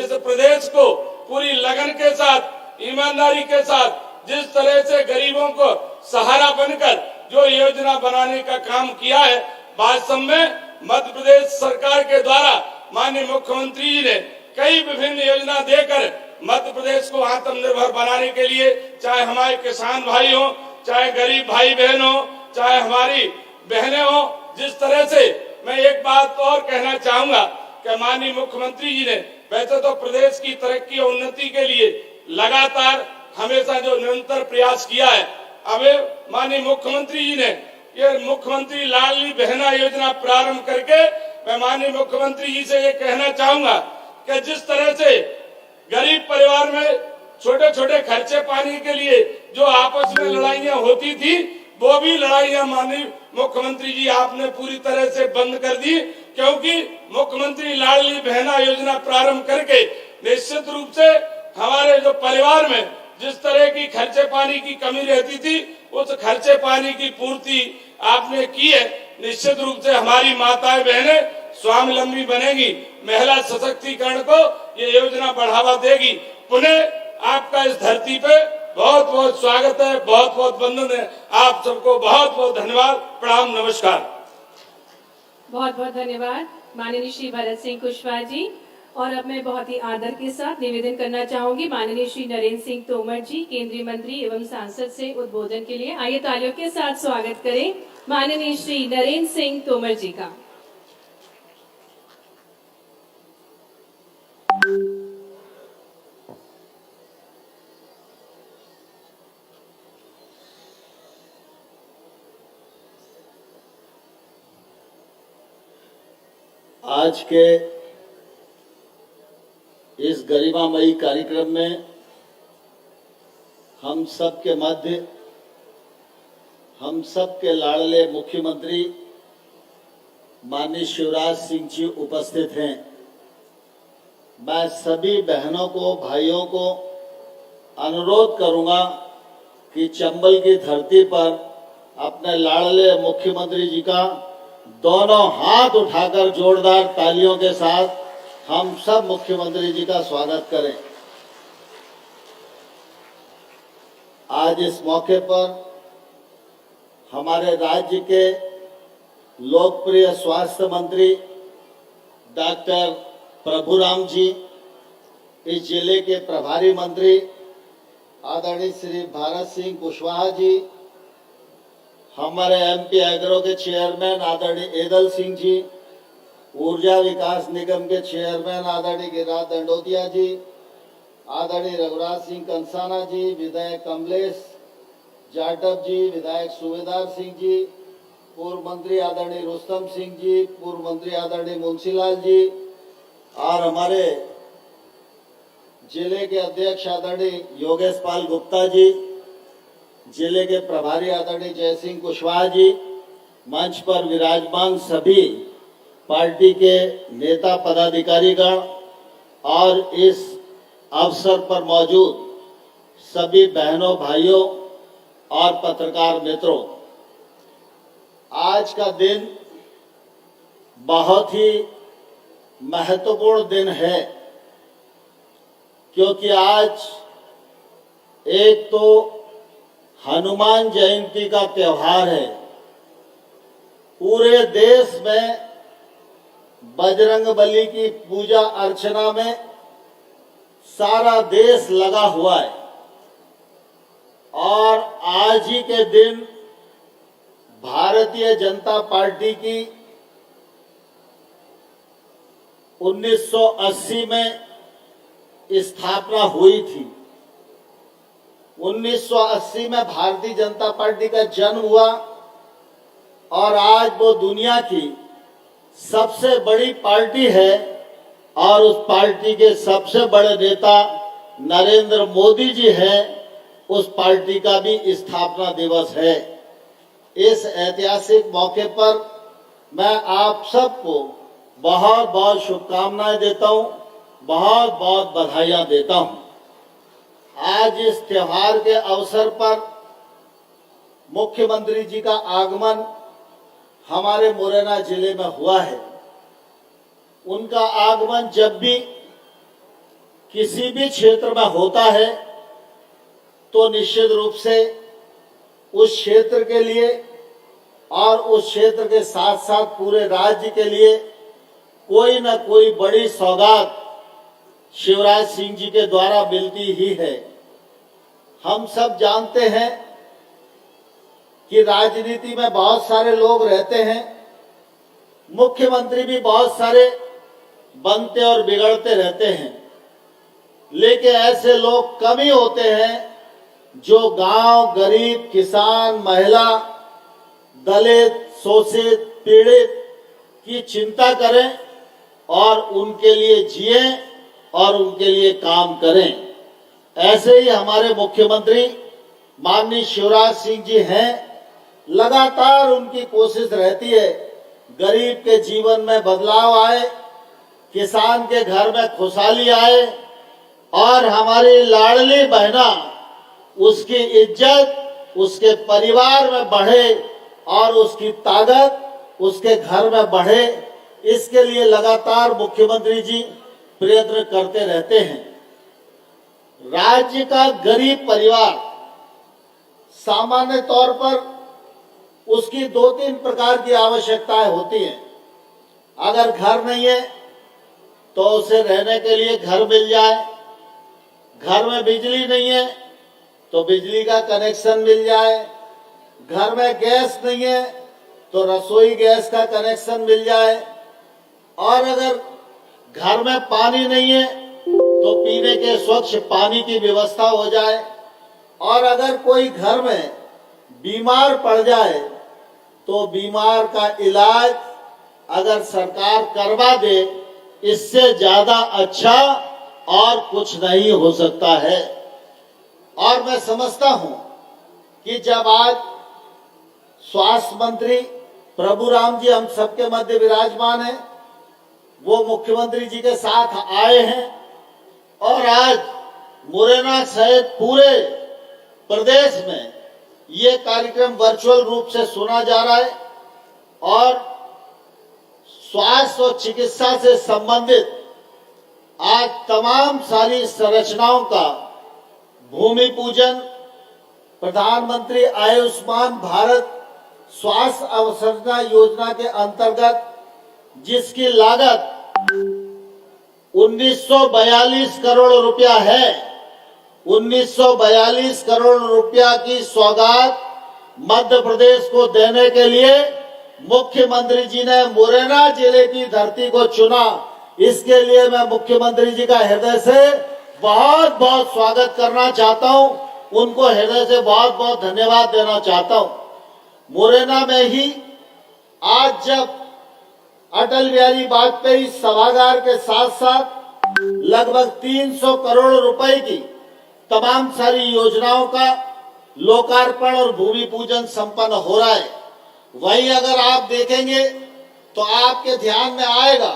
इस प्रदेश को पूरी लगन के साथ, ईमानदारी के साथ जिस तरह से गरीबों को सहारा बनकर जो योजना बनाने का काम किया है, वास्तव में मध्य प्रदेश सरकार के द्वारा माननीय मुख्यमंत्री जी ने कई विभिन्न योजना देकर मध्य प्रदेश को आत्मनिर्भर बनाने के लिए, चाहे हमारे किसान भाई हो, चाहे गरीब भाई बहन हो, चाहे हमारी बहनें हो, जिस तरह से मैं एक बात और कहना चाहूंगा कि माननीय मुख्यमंत्री जी ने वैसे तो प्रदेश की तरक्की और उन्नति के लिए लगातार हमेशा जो निरंतर प्रयास किया है, अब माननीय मुख्यमंत्री जी ने ये मुख्यमंत्री लाडली बहना योजना प्रारंभ करके मैं माननीय मुख्यमंत्री जी से ये कहना चाहूंगा कि जिस तरह से गरीब परिवार में छोटे छोटे खर्चे पानी के लिए जो आपस में लड़ाइयां होती थी, वो भी लड़ाइयां माननीय मुख्यमंत्री जी आपने पूरी तरह से बंद कर दी, क्योंकि मुख्यमंत्री लाडली बहना योजना प्रारंभ करके निश्चित रूप से हमारे जो परिवार में जिस तरह की खर्चे पानी की कमी रहती थी, उस खर्चे पानी की पूर्ति आपने की है। निश्चित रूप से हमारी माताएं बहनें स्वावलंबी बनेगी, महिला सशक्तिकरण को ये योजना बढ़ावा देगी। पुनः आपका इस धरती पे बहुत बहुत स्वागत है, बहुत बहुत वंदन है। आप सबको बहुत बहुत धन्यवाद, प्रणाम, नमस्कार। बहुत बहुत धन्यवाद माननीय श्री भरत सिंह कुशवाहा जी। और अब मैं बहुत ही आदर के साथ निवेदन करना चाहूंगी माननीय श्री नरेंद्र सिंह तोमर जी, केंद्रीय मंत्री एवं सांसद से उद्बोधन के लिए। आइए तालियों के साथ स्वागत करें माननीय श्री नरेंद्र सिंह तोमर जी का। आज के इस गरिमामयी कार्यक्रम में हम सब के मध्य हम सब के लाडले मुख्यमंत्री माननीय शिवराज सिंह जी उपस्थित हैं। मैं सभी बहनों को, भाइयों को अनुरोध करूंगा कि चंबल की धरती पर अपने लाडले मुख्यमंत्री जी का दोनों हाथ उठाकर जोरदार तालियों के साथ हम सब मुख्यमंत्री जी का स्वागत करें। आज इस मौके पर हमारे राज्य के लोकप्रिय स्वास्थ्य मंत्री डॉक्टर प्रभुराम जी, इस जिले के प्रभारी मंत्री आदरणीय श्री भरत सिंह कुशवाहा जी, हमारे एमपी एग्रो के चेयरमैन आदरणीय एदल सिंह जी, ऊर्जा विकास निगम के चेयरमैन आदरणीय गिरिराज दंडोतिया जी, आदरणीय रघुराज सिंह कंसाना जी, विधायक कमलेश जाटव जी, विधायक सूबेदार सिंह जी, पूर्व मंत्री आदरणीय रुस्तम सिंह जी, पूर्व मंत्री आदरणीय मुंशीलाल जी और हमारे जिले के अध्यक्ष आदरणीय योगेश पाल गुप्ता जी, जिले के प्रभारी आदरणीय जय सिंह कुशवाहा जी, मंच पर विराजमान सभी पार्टी के नेता पदाधिकारीगण और इस अवसर पर मौजूद सभी बहनों भाइयों और पत्रकार मित्रों, आज का दिन बहुत ही महत्वपूर्ण दिन है, क्योंकि आज एक तो हनुमान जयंती का त्योहार है। पूरे देश में बजरंगबली की पूजा अर्चना में सारा देश लगा हुआ है और आज ही के दिन भारतीय जनता पार्टी की 1980 में स्थापना हुई थी। 1980 में भारतीय जनता पार्टी का जन्म हुआ और आज वो दुनिया की सबसे बड़ी पार्टी है और उस पार्टी के सबसे बड़े नेता नरेंद्र मोदी जी हैं। उस पार्टी का भी स्थापना दिवस है। इस ऐतिहासिक मौके पर मैं आप सबको बहुत बहुत शुभकामनाएं देता हूं, बहुत बहुत बधाइयां देता हूं। आज इस त्योहार के अवसर पर मुख्यमंत्री जी का आगमन हमारे मुरैना जिले में हुआ है। उनका आगमन जब भी किसी भी क्षेत्र में होता है तो निश्चित रूप से उस क्षेत्र के लिए और उस क्षेत्र के साथ साथ पूरे राज्य के लिए कोई न कोई बड़ी सौगात शिवराज सिंह जी के द्वारा मिलती ही है। हम सब जानते हैं कि राजनीति में बहुत सारे लोग रहते हैं, मुख्यमंत्री भी बहुत सारे बनते और बिगड़ते रहते हैं, लेकिन ऐसे लोग कम ही होते हैं जो गांव, गरीब, किसान, महिला, दलित, शोषित, पीड़ित की चिंता करें और उनके लिए जिए और उनके लिए काम करें। ऐसे ही हमारे मुख्यमंत्री माननीय शिवराज सिंह जी हैं। लगातार उनकी कोशिश रहती है गरीब के जीवन में बदलाव आए, किसान के घर में खुशहाली आए और हमारी लाडली बहना उसकी इज्जत उसके परिवार में बढ़े और उसकी ताकत उसके घर में बढ़े। इसके लिए लगातार मुख्यमंत्री जी प्रयत्न करते रहते हैं। राज्य का गरीब परिवार सामान्य तौर पर उसकी 2-3 प्रकार की आवश्यकताएं होती हैं। अगर घर नहीं है तो उसे रहने के लिए घर मिल जाए, घर में बिजली नहीं है तो बिजली का कनेक्शन मिल जाए, घर में गैस नहीं है तो रसोई गैस का कनेक्शन मिल जाए, और अगर घर में पानी नहीं है तो पीने के स्वच्छ पानी की व्यवस्था हो जाए, और अगर कोई घर में बीमार पड़ जाए तो बीमार का इलाज अगर सरकार करवा दे, इससे ज्यादा अच्छा और कुछ नहीं हो सकता है। और मैं समझता हूं कि जब आज स्वास्थ्य मंत्री प्रभुराम जी हम सबके मध्य विराजमान हैं, वो मुख्यमंत्री जी के साथ आए हैं और आज मुरैना सहित पूरे प्रदेश में ये कार्यक्रम वर्चुअल रूप से सुना जा रहा है और स्वास्थ्य और चिकित्सा से संबंधित आज तमाम सारी संरचनाओं का भूमि पूजन, प्रधानमंत्री आयुष्मान भारत स्वास्थ्य अवसंरचना योजना के अंतर्गत जिसकी लागत 1942 करोड़ रुपया है, 1942 करोड़ रुपया की सौगात मध्य प्रदेश को देने के लिए मुख्यमंत्री जी ने मुरैना जिले की धरती को चुना, इसके लिए मैं मुख्यमंत्री जी का हृदय से बहुत बहुत स्वागत करना चाहता हूं, उनको हृदय से बहुत बहुत धन्यवाद देना चाहता हूं। मुरैना में ही आज जब अटल बिहारी वाजपेयी सभागार के साथ साथ लगभग 300 करोड़ रुपए की तमाम सारी योजनाओं का लोकार्पण और भूमि पूजन संपन्न हो रहा है, वहीं अगर आप देखेंगे तो आपके ध्यान में आएगा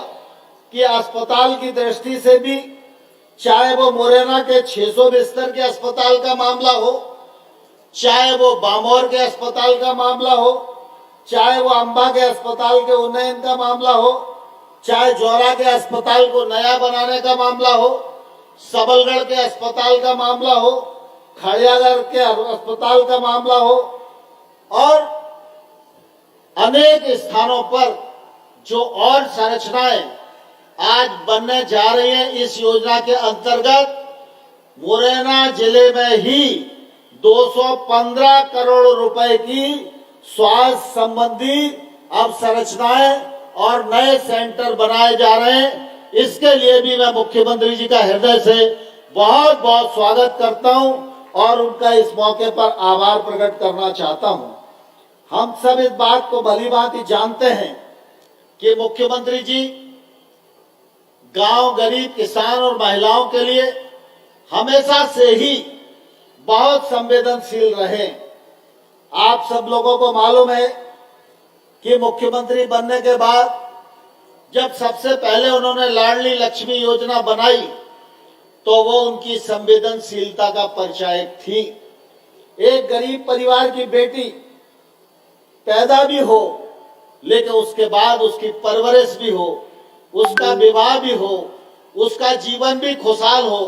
कि अस्पताल की दृष्टि से भी, चाहे वो मुरैना के 600 बिस्तर के अस्पताल का मामला हो, चाहे वो बामौर के अस्पताल का मामला हो, चाहे वो अंबा के अस्पताल के उन्नयन का मामला हो, चाहे जौरा के अस्पताल को नया बनाने का मामला हो, सबलगढ़ के अस्पताल का मामला हो, खड़ियागढ़ के अस्पताल का मामला हो, और अनेक स्थानों पर जो और संरचनाएं आज बनने जा रही हैं, इस योजना के अंतर्गत मुरैना जिले में ही 215 करोड़ रुपए की स्वास्थ्य संबंधी अब संरचनाएं और नए सेंटर बनाए जा रहे हैं। इसके लिए भी मैं मुख्यमंत्री जी का हृदय से बहुत बहुत स्वागत करता हूं और उनका इस मौके पर आभार प्रकट करना चाहता हूं। हम सब इस बात को भलीभांति जानते हैं कि मुख्यमंत्री जी गांव, गरीब, किसान और महिलाओं के लिए हमेशा से ही बहुत संवेदनशील रहे। आप सब लोगों को मालूम है कि मुख्यमंत्री बनने के बाद जब सबसे पहले उन्होंने लाडली लक्ष्मी योजना बनाई तो वो उनकी संवेदनशीलता का परिचायक थी। एक गरीब परिवार की बेटी पैदा भी हो, लेकिन उसके बाद उसकी परवरिश भी हो, उसका विवाह भी हो, उसका जीवन भी खुशहाल हो,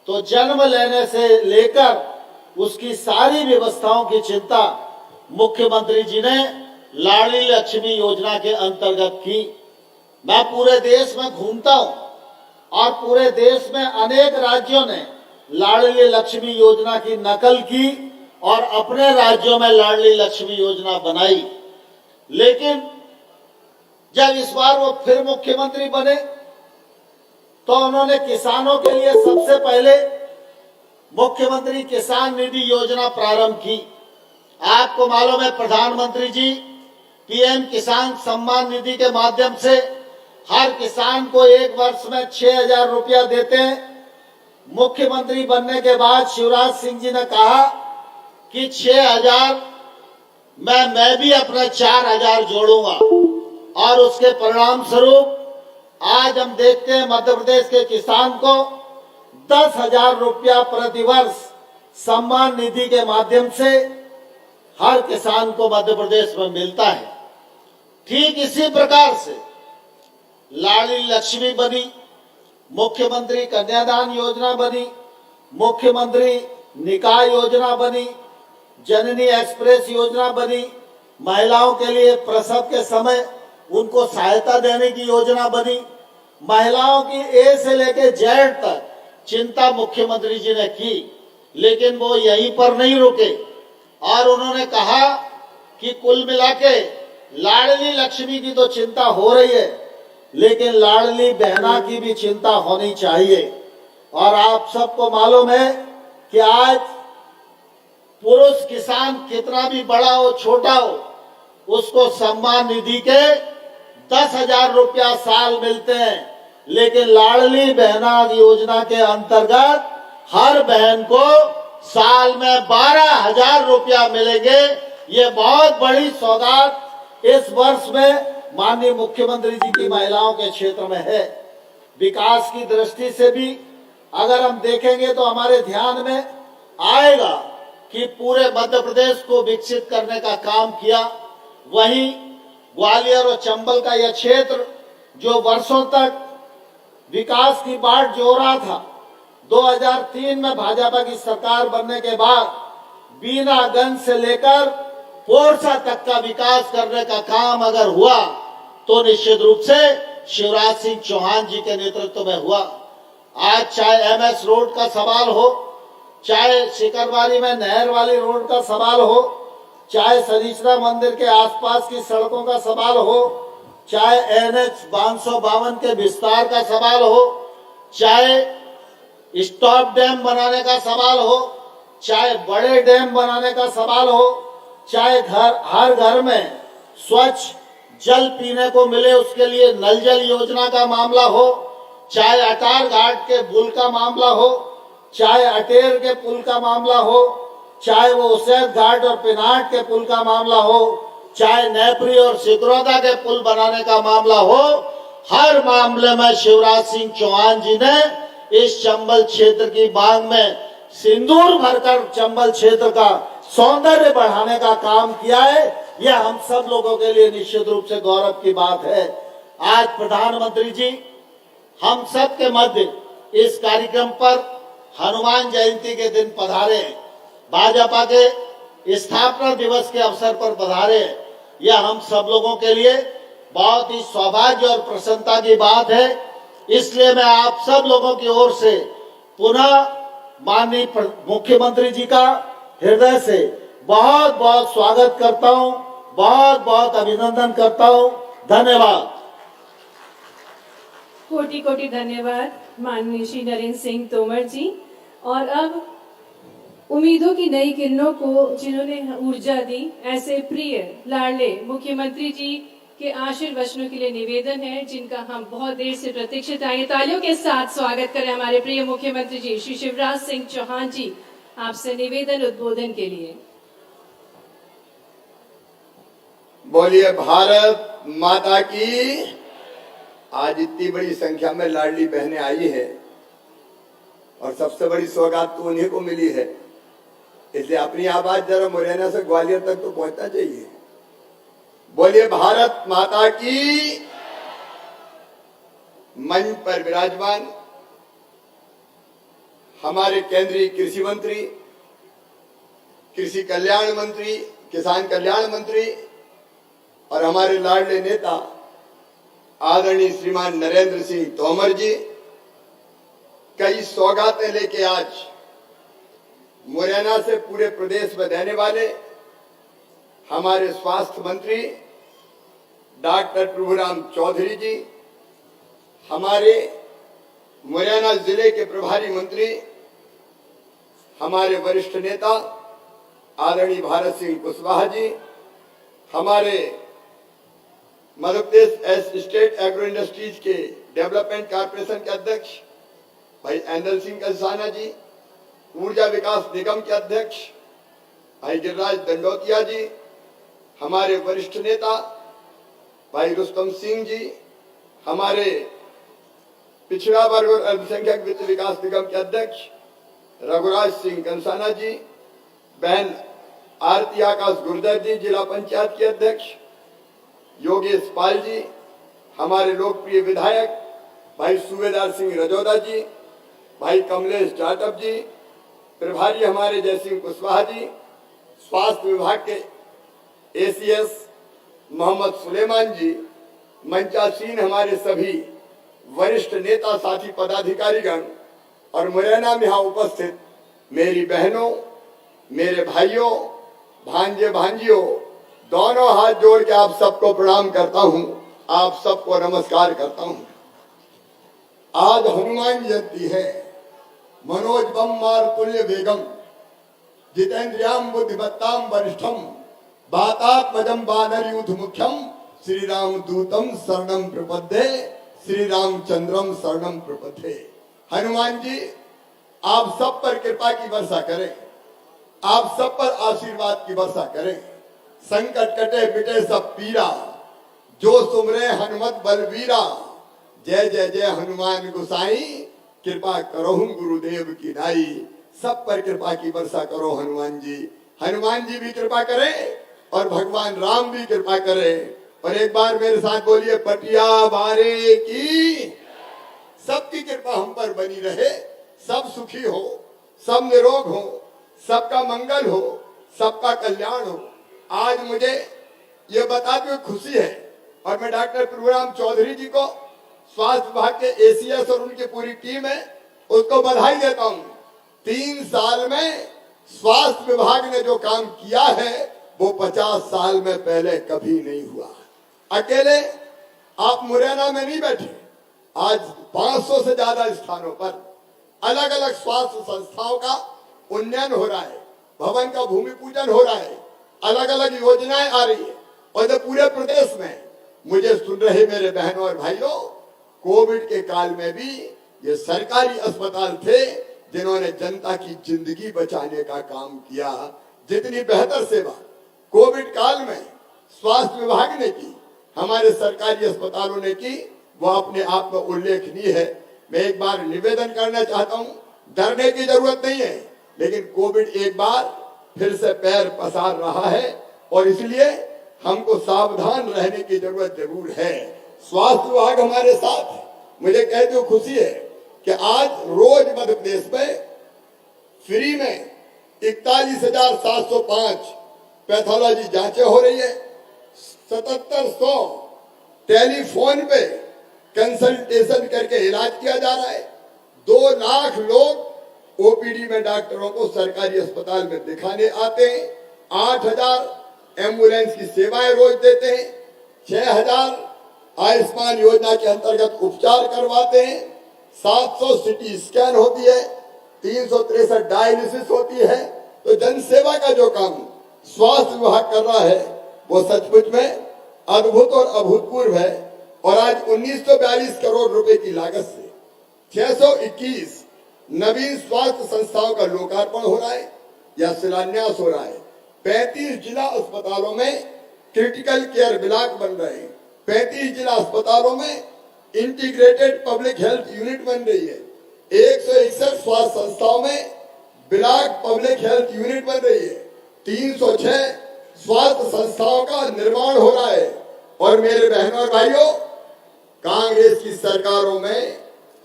तो जन्म लेने से लेकर उसकी सारी व्यवस्थाओं की चिंता मुख्यमंत्री जी ने लाडली लक्ष्मी योजना के अंतर्गत की। मैं पूरे देश में घूमता हूं और पूरे देश में अनेक राज्यों ने लाडली लक्ष्मी योजना की नकल की और अपने राज्यों में लाडली लक्ष्मी योजना बनाई, लेकिन जब इस बार वो फिर मुख्यमंत्री बने तो उन्होंने किसानों के लिए सबसे पहले मुख्यमंत्री किसान निधि योजना प्रारंभ की। आपको मालूम है प्रधानमंत्री जी पीएम किसान सम्मान निधि के माध्यम से हर किसान को एक वर्ष में 6,000 रुपया देते हैं। मुख्यमंत्री बनने के बाद शिवराज सिंह जी ने कहा कि 6,000 मैं भी अपना 4,000 जोड़ूंगा, और उसके परिणाम स्वरूप आज हम देखते हैं मध्य प्रदेश के किसान को 10,000 रुपया प्रतिवर्ष सम्मान निधि के माध्यम से हर किसान को मध्य प्रदेश में मिलता है। ठीक इसी प्रकार से लाडली लक्ष्मी बनी, मुख्यमंत्री कन्यादान योजना बनी, मुख्यमंत्री निकाय योजना बनी, जननी एक्सप्रेस योजना बनी, महिलाओं के लिए प्रसव के समय उनको सहायता देने की योजना बनी, महिलाओं की ए से लेकर जेड तक चिंता मुख्यमंत्री जी ने की। लेकिन वो यहीं पर नहीं रुके और उन्होंने कहा कि कुल मिला के लाडली लक्ष्मी की तो चिंता हो रही है, लेकिन लाडली बहना की भी चिंता होनी चाहिए। और आप सबको मालूम है कि आज पुरुष किसान कितना भी बड़ा हो छोटा हो, उसको सम्मान निधि के 10,000 रुपया साल मिलते हैं, लेकिन लाडली बहना योजना के अंतर्गत हर बहन को साल में 12,000 रुपया मिलेंगे। ये बहुत बड़ी सौगात इस वर्ष में माननीय मुख्यमंत्री जी की महिलाओं के क्षेत्र में है। विकास की दृष्टि से भी अगर हम देखेंगे तो हमारे ध्यान में आएगा कि पूरे मध्य प्रदेश को विकसित करने का काम किया। वहीं ग्वालियर और चंबल का यह क्षेत्र जो वर्षों तक विकास की बाट जो रहा था, 2003 में भाजपा की सरकार बनने के बाद बीनागंज से लेकर पोरसा तक का विकास करने का काम अगर हुआ तो निश्चित रूप से शिवराज सिंह चौहान जी के नेतृत्व में हुआ। आज चाहे एमएस रोड का सवाल हो, चाहे शिकरवारी में नहर वाली रोड का सवाल हो, चाहे शनीश्वरा मंदिर के आसपास की सड़कों का सवाल हो, चाहे NH 552 के विस्तार का सवाल हो, चाहे स्टॉप डैम बनाने का सवाल हो, चाहे बड़े डैम बनाने का सवाल हो, चाहे हर घर में स्वच्छ जल पीने को मिले उसके लिए नल जल योजना का मामला हो, चाहे अटार घाट के पुल का मामला हो, चाहे अटेर के पुल का मामला हो, चाहे वो उसैद घाट और पिनाट के पुल का मामला हो, चाहे नेपरी और सिकरौदा के पुल बनाने का मामला हो, हर मामले में शिवराज सिंह चौहान जी ने इस चंबल क्षेत्र की बांग में सिंदूर भरकर चंबल क्षेत्र का सौंदर्य बढ़ाने का काम किया है। यह हम सब लोगों के लिए निश्चित रूप से गौरव की बात है। आज प्रधानमंत्री जी हम सब के मध्य इस कार्यक्रम पर हनुमान जयंती के दिन पधारे, भाजपा के स्थापना दिवस के अवसर पर पधारे। यह हम सब लोगों के लिए बहुत ही सौभाग्य और प्रसन्नता की बात है। इसलिए मैं आप सब लोगों की ओर से पुनः माननीय मुख्यमंत्री जी का हृदय से बहुत बहुत स्वागत करता हूं, बहुत बहुत अभिनंदन करता हूं। धन्यवाद। कोटि कोटि धन्यवाद माननीय श्री नरेंद्र सिंह तोमर जी। और अब उम्मीदों की नई किरणों को जिन्होंने ऊर्जा दी, ऐसे प्रिय लाडले मुख्यमंत्री जी के आशीर्वचनों के लिए निवेदन है, जिनका हम बहुत देर से प्रतीक्षित आए। तालियों के साथ स्वागत करें हमारे प्रिय मुख्यमंत्री जी श्री शिवराज सिंह चौहान जी। आपसे निवेदन उद्बोधन के लिए। बोलिए भारत माता की। आज इतनी बड़ी संख्या में लाडली बहनें आई है और सबसे बड़ी सौगात तो उन्हीं को मिली है, इसलिए अपनी आवाज जरा मुरैना से ग्वालियर तक तो पहुंचना चाहिए। बोलिए भारत माता की। मंच पर विराजमान हमारे केंद्रीय कृषि मंत्री, कृषि कल्याण मंत्री, किसान कल्याण मंत्री और हमारे लाडले नेता आदरणीय श्रीमान नरेंद्र सिंह तोमर जी कई सौगातें लेके आज मुरैना से पूरे प्रदेश में देने वाले हमारे स्वास्थ्य मंत्री डॉक्टर प्रभुराम चौधरी जी, हमारे मुरैना जिले के प्रभारी मंत्री, हमारे वरिष्ठ नेता आदरणीय भारत सिंह कुशवाहा जी, हमारे Madhya Pradesh state agro industries के डेवलपमेंट कॉर्पोरेशन के अध्यक्ष भाई एंदल सिंह कंसाना जी, ऊर्जा विकास निगम के अध्यक्ष भाई गिरिराज दंडोतिया जी, हमारे वरिष्ठ नेता भाई रुस्तम सिंह जी, हमारे पिछड़ा वर्ग और अल्पसंख्यक वित्त विकास निगम के अध्यक्ष रघुराज सिंह कंसाना जी, बहन आरती आकाश गुर्जर जी, जिला पंचायत के अध्यक्ष योगेश पाल जी, हमारे लोकप्रिय विधायक भाई सूबेदार सिंह रजौदा जी, भाई कमलेश जाटव जी, प्रभारी हमारे जयसिंह कुशवाहा जी, स्वास्थ्य विभाग के ACS मोहम्मद सुलेमान जी, मंचासीन हमारे सभी वरिष्ठ नेता साथी पदाधिकारीगण और मुरैना में यहाँ उपस्थित मेरी बहनों, मेरे भाइयों, भांजे भांजियों, दोनों हाथ जोड़ के आप सबको प्रणाम करता हूँ, आप सबको नमस्कार करता हूँ। आज हनुमान जयंती है। मनोज बम मारुतुल्य वेगम जितेंद्रियाम बुद्धिमत्ताम वरिष्ठम वातात्मजम वानर यूथ मुख्यम श्री राम दूतम शरणम प्रपद्ये श्री रामचंद्रम शरणम प्रपद्ये। हनुमान जी आप सब पर कृपा की वर्षा करें, आप सब पर आशीर्वाद की वर्षा करें। संकट कटे मिटे सब पीरा, जो सुमरे हनुमत बलवीरा। जय जय जय हनुमान गोसाई, कृपा करो गुरुदेव की नाई। सब पर कृपा की वर्षा करो हनुमान जी। हनुमान जी भी कृपा करें और भगवान राम भी कृपा करें। और एक बार मेरे साथ बोलिए पटिया बारे की। सबकी कृपा हम पर बनी रहे, सब सुखी हो, सब निरोग हो, सबका मंगल हो, सबका कल्याण हो। आज मुझे ये बताते हुए खुशी है और मैं डॉक्टर प्रभुराम चौधरी जी को, स्वास्थ्य विभाग के ACS और उनकी पूरी टीम है, उसको बधाई देता हूँ। 3 साल में स्वास्थ्य विभाग ने जो काम किया है वो 50 साल में पहले कभी नहीं हुआ। अकेले आप मुरैना में नहीं बैठे, आज 500 से ज्यादा स्थानों पर अलग अलग स्वास्थ्य संस्थाओं का उन्नयन हो रहा है, भवन का भूमि पूजन हो रहा है, अलग अलग योजनाएं आ रही है। और जब पूरे प्रदेश में मुझे सुन रहे मेरे बहनों और भाइयों, कोविड के काल में भी ये सरकारी अस्पताल थे जिन्होंने जनता की जिंदगी बचाने का काम किया। जितनी बेहतर सेवा कोविड काल में स्वास्थ्य विभाग ने की, हमारे सरकारी अस्पतालों ने की, वो अपने आप में उल्लेखनीय है। मैं एक बार निवेदन करना चाहता हूं, डरने की जरूरत नहीं है, लेकिन कोविड एक बार फिर से पैर पसार रहा है और इसलिए हमको सावधान रहने की जरूरत जरूर है। स्वास्थ्य विभाग हमारे साथ है। मुझे कहते हुए खुशी है कि आज रोज मध्य प्रदेश में फ्री में 41,705 पैथोलॉजी जांचें हो रही है, 7700 टेलीफोन पे कंसल्टेशन करके इलाज किया जा रहा है, 2 लाख लोग ओपीडी में डॉक्टरों को सरकारी अस्पताल में दिखाने आते हैं, 8,000 एम्बुलेंस की सेवाएं रोज देते हैं, 6,000 आयुष्मान योजना के अंतर्गत उपचार करवाते हैं, 700 सिटी स्कैन होती है, 363 डायलिसिस होती है। तो जन सेवा का जो काम स्वास्थ्य विभाग कर रहा है वो सचमुच में अद्भुत और अभूतपूर्व है। और आज 1942 करोड़ रुपए की लागत से 621 नवीन स्वास्थ्य संस्थाओं का लोकार्पण हो रहा है या शिलान्यास हो रहा है। 35 जिला अस्पतालों में क्रिटिकल केयर ब्लॉक बन रहे हैं, 35 जिला अस्पतालों में इंटीग्रेटेड पब्लिक हेल्थ यूनिट बन रही है, 161 स्वास्थ्य संस्थाओं में ब्लॉक पब्लिक हेल्थ यूनिट बन रही है, 306 स्वास्थ्य संस्थाओं का निर्माण हो रहा है। और मेरे बहनों और भाइयों, कांग्रेस की सरकारों में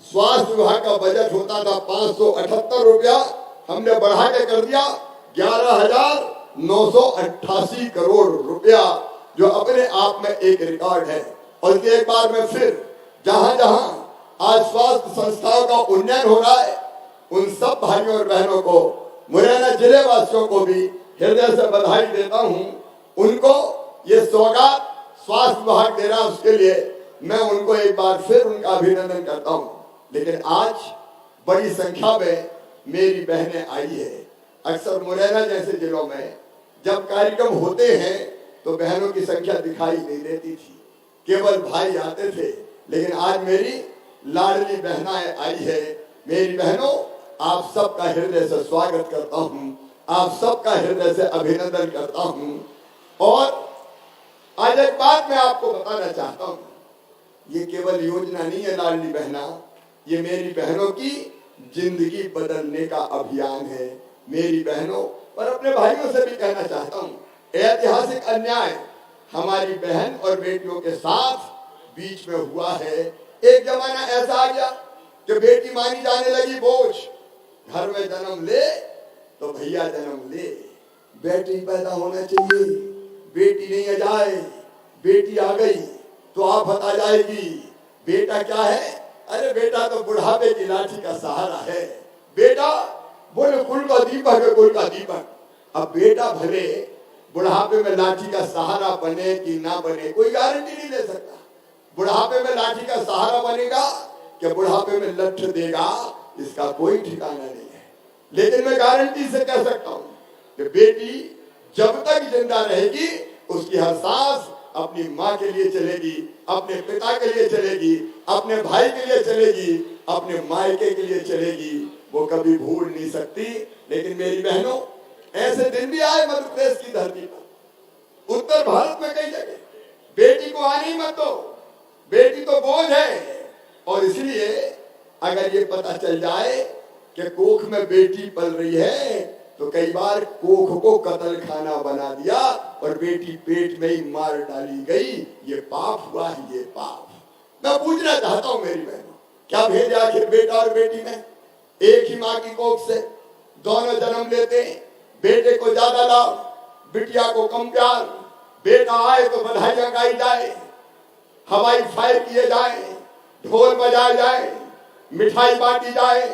स्वास्थ्य विभाग का बजट होता था 578 रुपया, हमने बढ़ा के कर दिया 11,988 करोड़ रुपया, जो अपने आप में एक रिकॉर्ड है। और एक बार में फिर जहां जहां आज स्वास्थ्य संस्थाओं का उन्नयन हो रहा है, उन सब भाइयों और बहनों को, मुरैना जिले वासियों को भी हृदय से बधाई देता हूं। उनको ये सौगात स्वास्थ्य विभाग दे रहा, उसके लिए मैं उनको एक बार फिर उनका अभिनंदन करता हूं। लेकिन आज बड़ी संख्या में मेरी बहनें आई है। अक्सर मुरैना जैसे जिलों में जब कार्यक्रम होते हैं तो बहनों की संख्या दिखाई नहीं देती थी, केवल भाई आते थे। लेकिन आज मेरी लाडली बहनाएं आई है। मेरी बहनों, आप सबका हृदय से स्वागत करता हूं, आप सबका हृदय से अभिनंदन करता हूं। और आज एक बात मैं आपको बताना चाहता हूं, ये केवल योजना नहीं है लाडली बहना, ये मेरी बहनों की जिंदगी बदलने का अभियान है। मेरी बहनों और अपने भाइयों से भी कहना चाहता हूं, ऐतिहासिक अन्याय हमारी बहन और बेटियों के साथ बीच में हुआ है। एक जमाना ऐसा आ गया कि बेटी मानी जाने लगी बोझ, घर में जन्म ले तो भैया जन्म ले, बेटी पैदा होना चाहिए, बेटी नहीं आ जाए, बेटी आ गई तो आफत आ जाएगी। बेटा क्या है? अरे बेटा तो बुढ़ापे की लाठी का सहारा है। बेटा बोले कुल का दीपक है, कुल का दीपक। अब बेटा भले बुढ़ापे में लाठी का सहारा बने कि ना बने, कोई गारंटी नहीं ले सकता। बुढ़ापे में लाठी का सहारा बनेगा कि बुढ़ापे में लठ देगा, इसका कोई ठिकाना नहीं है। लेकिन मैं गारंटी से कह सकता हूं कि बेटी जब तक जिंदा रहेगी, उसकी हर सांस अपनी माँ के लिए चलेगी, अपने पिता के लिए चलेगी, अपने भाई के लिए चलेगी, अपने मायके के लिए चलेगी, वो कभी भूल नहीं सकती। लेकिन मेरी बहनों, ऐसे दिन भी आए मध्य प्रदेश की धरती पर, उत्तर भारत में कई जगह बेटी को आने मत दो, बेटी तो बोझ है। और इसलिए अगर ये पता चल जाए कि कोख में बेटी पल रही है, तो कई बार कोख को कत्ल खाना बना दिया और बेटी पेट में ही मार डाली गई। ये पाप हुआ है, ये पाप। मैं पूछना चाहता हूं मेरी बहनों, क्या भेद है आखिर बेटा और बेटी में? एक ही माँ की कोख से दोनों जन्म लेते हैं, बेटे को ज्यादा लाभ, बिटिया को कम प्यार। बेटा आए तो बधाइयां गाई जाए, हवाई फायर किए जाए, ढोल बजाए जाए, मिठाई बांटी जाए,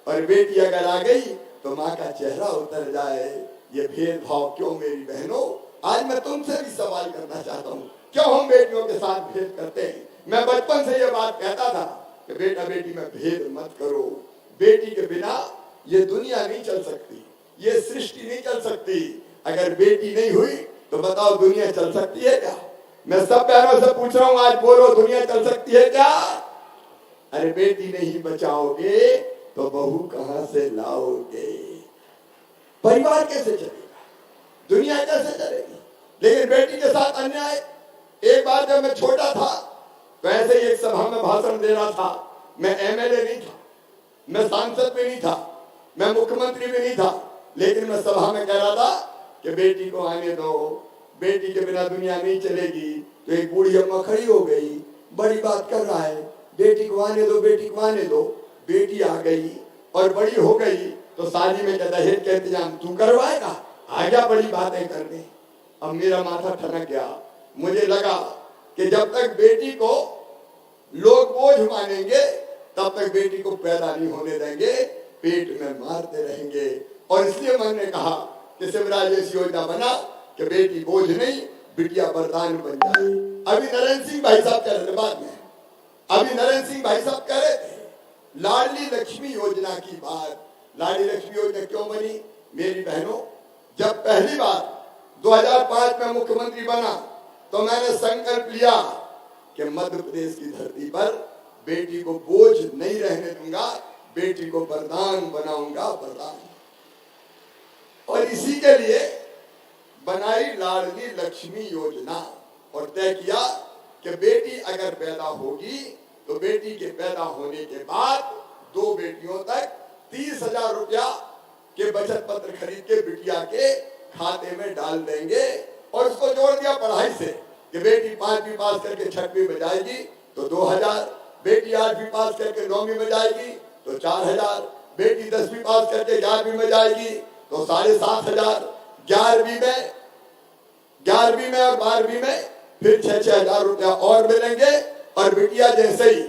और बेटी अगर आ गई तो माँ का चेहरा उतर जाए। ये भेदभाव क्यों मेरी बहनों? आज मैं तुमसे भी सवाल करना चाहता हूँ, क्यों हम बेटियों के साथ भेद करते हैं? मैं बचपन से ये बात कहता था कि बेटा बेटी में भेद मत करो। बेटी के बिना ये दुनिया नहीं चल सकती, ये सृष्टि नहीं चल सकती। अगर बेटी नहीं हुई तो बताओ दुनिया चल सकती है क्या? मैं सब बहनों से पूछ रहा हूं, आज बोलो, दुनिया चल सकती है क्या? अरे बेटी नहीं बचाओगे तो बहू कहां से लाओगे? परिवार कैसे चलेगा? दुनिया कैसे चलेगी? लेकिन बेटी के साथ अन्याय। एक बार जब मैं छोटा था तो ऐसे ही एक सभा में भाषण दे रहा था। मैं एमएलए नहीं था, मैं सांसद भी नहीं था, मैं मुख्यमंत्री भी नहीं था, लेकिन मैं सभा में कह रहा था कि बेटी को आने दो, बेटी के बिना दुनिया नहीं चलेगी। तो एक बूढ़ी अम्मा खड़ी हो गई, बड़ी बात कर रहा है, बेटी को आने दो, बेटी को आने दो। बेटी आ गई और बड़ी हो गई तो शादी में क्या दहेज का इंतजाम तू करवाएगा? आ गया बड़ी बातें करने। अब मेरा माथा ठनक गया। मुझे लगा कि जब तक बेटी को लोग बोझ मानेंगे तब तक बेटी को पैदा नहीं होने देंगे, पेट में मारते रहेंगे। और इसलिए मैंने कहा कि शिवराज ऐसी योजना बना कि बेटी बोझ नहीं, बिटिया वरदान बन जाए। अभी नरेंद्र सिंह भाई साहब कह रहे थे, बाद में अभी नरेंद्र सिंह भाई साहब कह रहे थे लाडली लक्ष्मी योजना की बात। लाडली लक्ष्मी योजना क्यों बनी? मेरी बहनों, जब पहली बार 2005 में मुख्यमंत्री बना तो मैंने संकल्प लिया कि मध्य प्रदेश की धरती पर बेटी को बोझ नहीं रहने दूंगा, बेटी को वरदान बनाऊंगा, वरदान। और इसी के लिए बनाई लाडली लक्ष्मी योजना और तय किया कि बेटी अगर पैदा होगी तो बेटी के पैदा होने के बाद 2 बेटियों तक 30,000 रुपया के बचत पत्र खरीद के बिटिया के खाते में डाल देंगे। और उसको जोड़ दिया पढ़ाई से कि बेटी 5वीं पास करके 6वीं में जाएगी तो 2,000, बेटी 8वीं पास करके 9वीं में जाएगी तो 4,000, बेटी 10वीं पास करके 11वीं में जाएगी तो 7,500, 11वीं में और 12वीं में फिर 6,000 रुपया और मिलेंगे। और बिटिया जैसे ही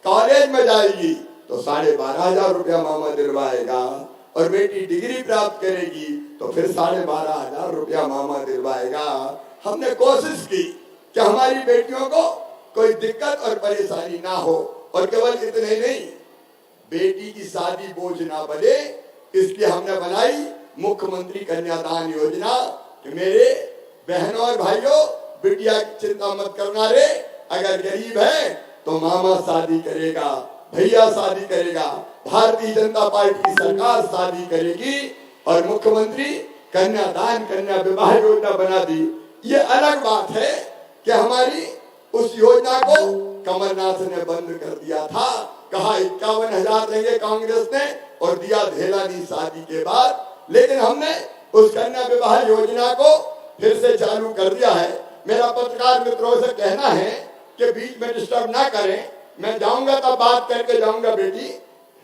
कॉलेज में जाएगी तो 12,500 रुपया मामा दिलवाएगा। और बेटी डिग्री प्राप्त करेगी तो फिर 12,500 रुपया मामा दिलवाएगा। हमने कोशिश की कि हमारी बेटियों को कोई दिक्कत और परेशानी ना हो। और केवल इतने ही नहीं, बेटी की शादी बोझ ना बने, इसलिए हमने बनाई मुख्यमंत्री कन्यादान योजना कि मेरे बहनों और भाइयों, बिटिया की चिंता मत करना रे। अगर गरीब है तो मामा शादी करेगा, भैया शादी करेगा, भारतीय जनता पार्टी की सरकार शादी करेगी। और मुख्यमंत्री कन्यादान, कन्या विवाह योजना बना दी। ये अलग बात है कि हमारी उस योजना को कमलनाथ ने बंद कर दिया था। कहा 51,000 देंगे कांग्रेस ने और दिया धेलानी शादी के बाद। लेकिन हमने उस कन्या विवाह योजना को फिर से चालू कर दिया है। मेरा पत्रकार मित्रों से कहना है कि बीच में डिस्टर्ब ना करें, मैं जाऊंगा तब बात करके जाऊंगा। बेटी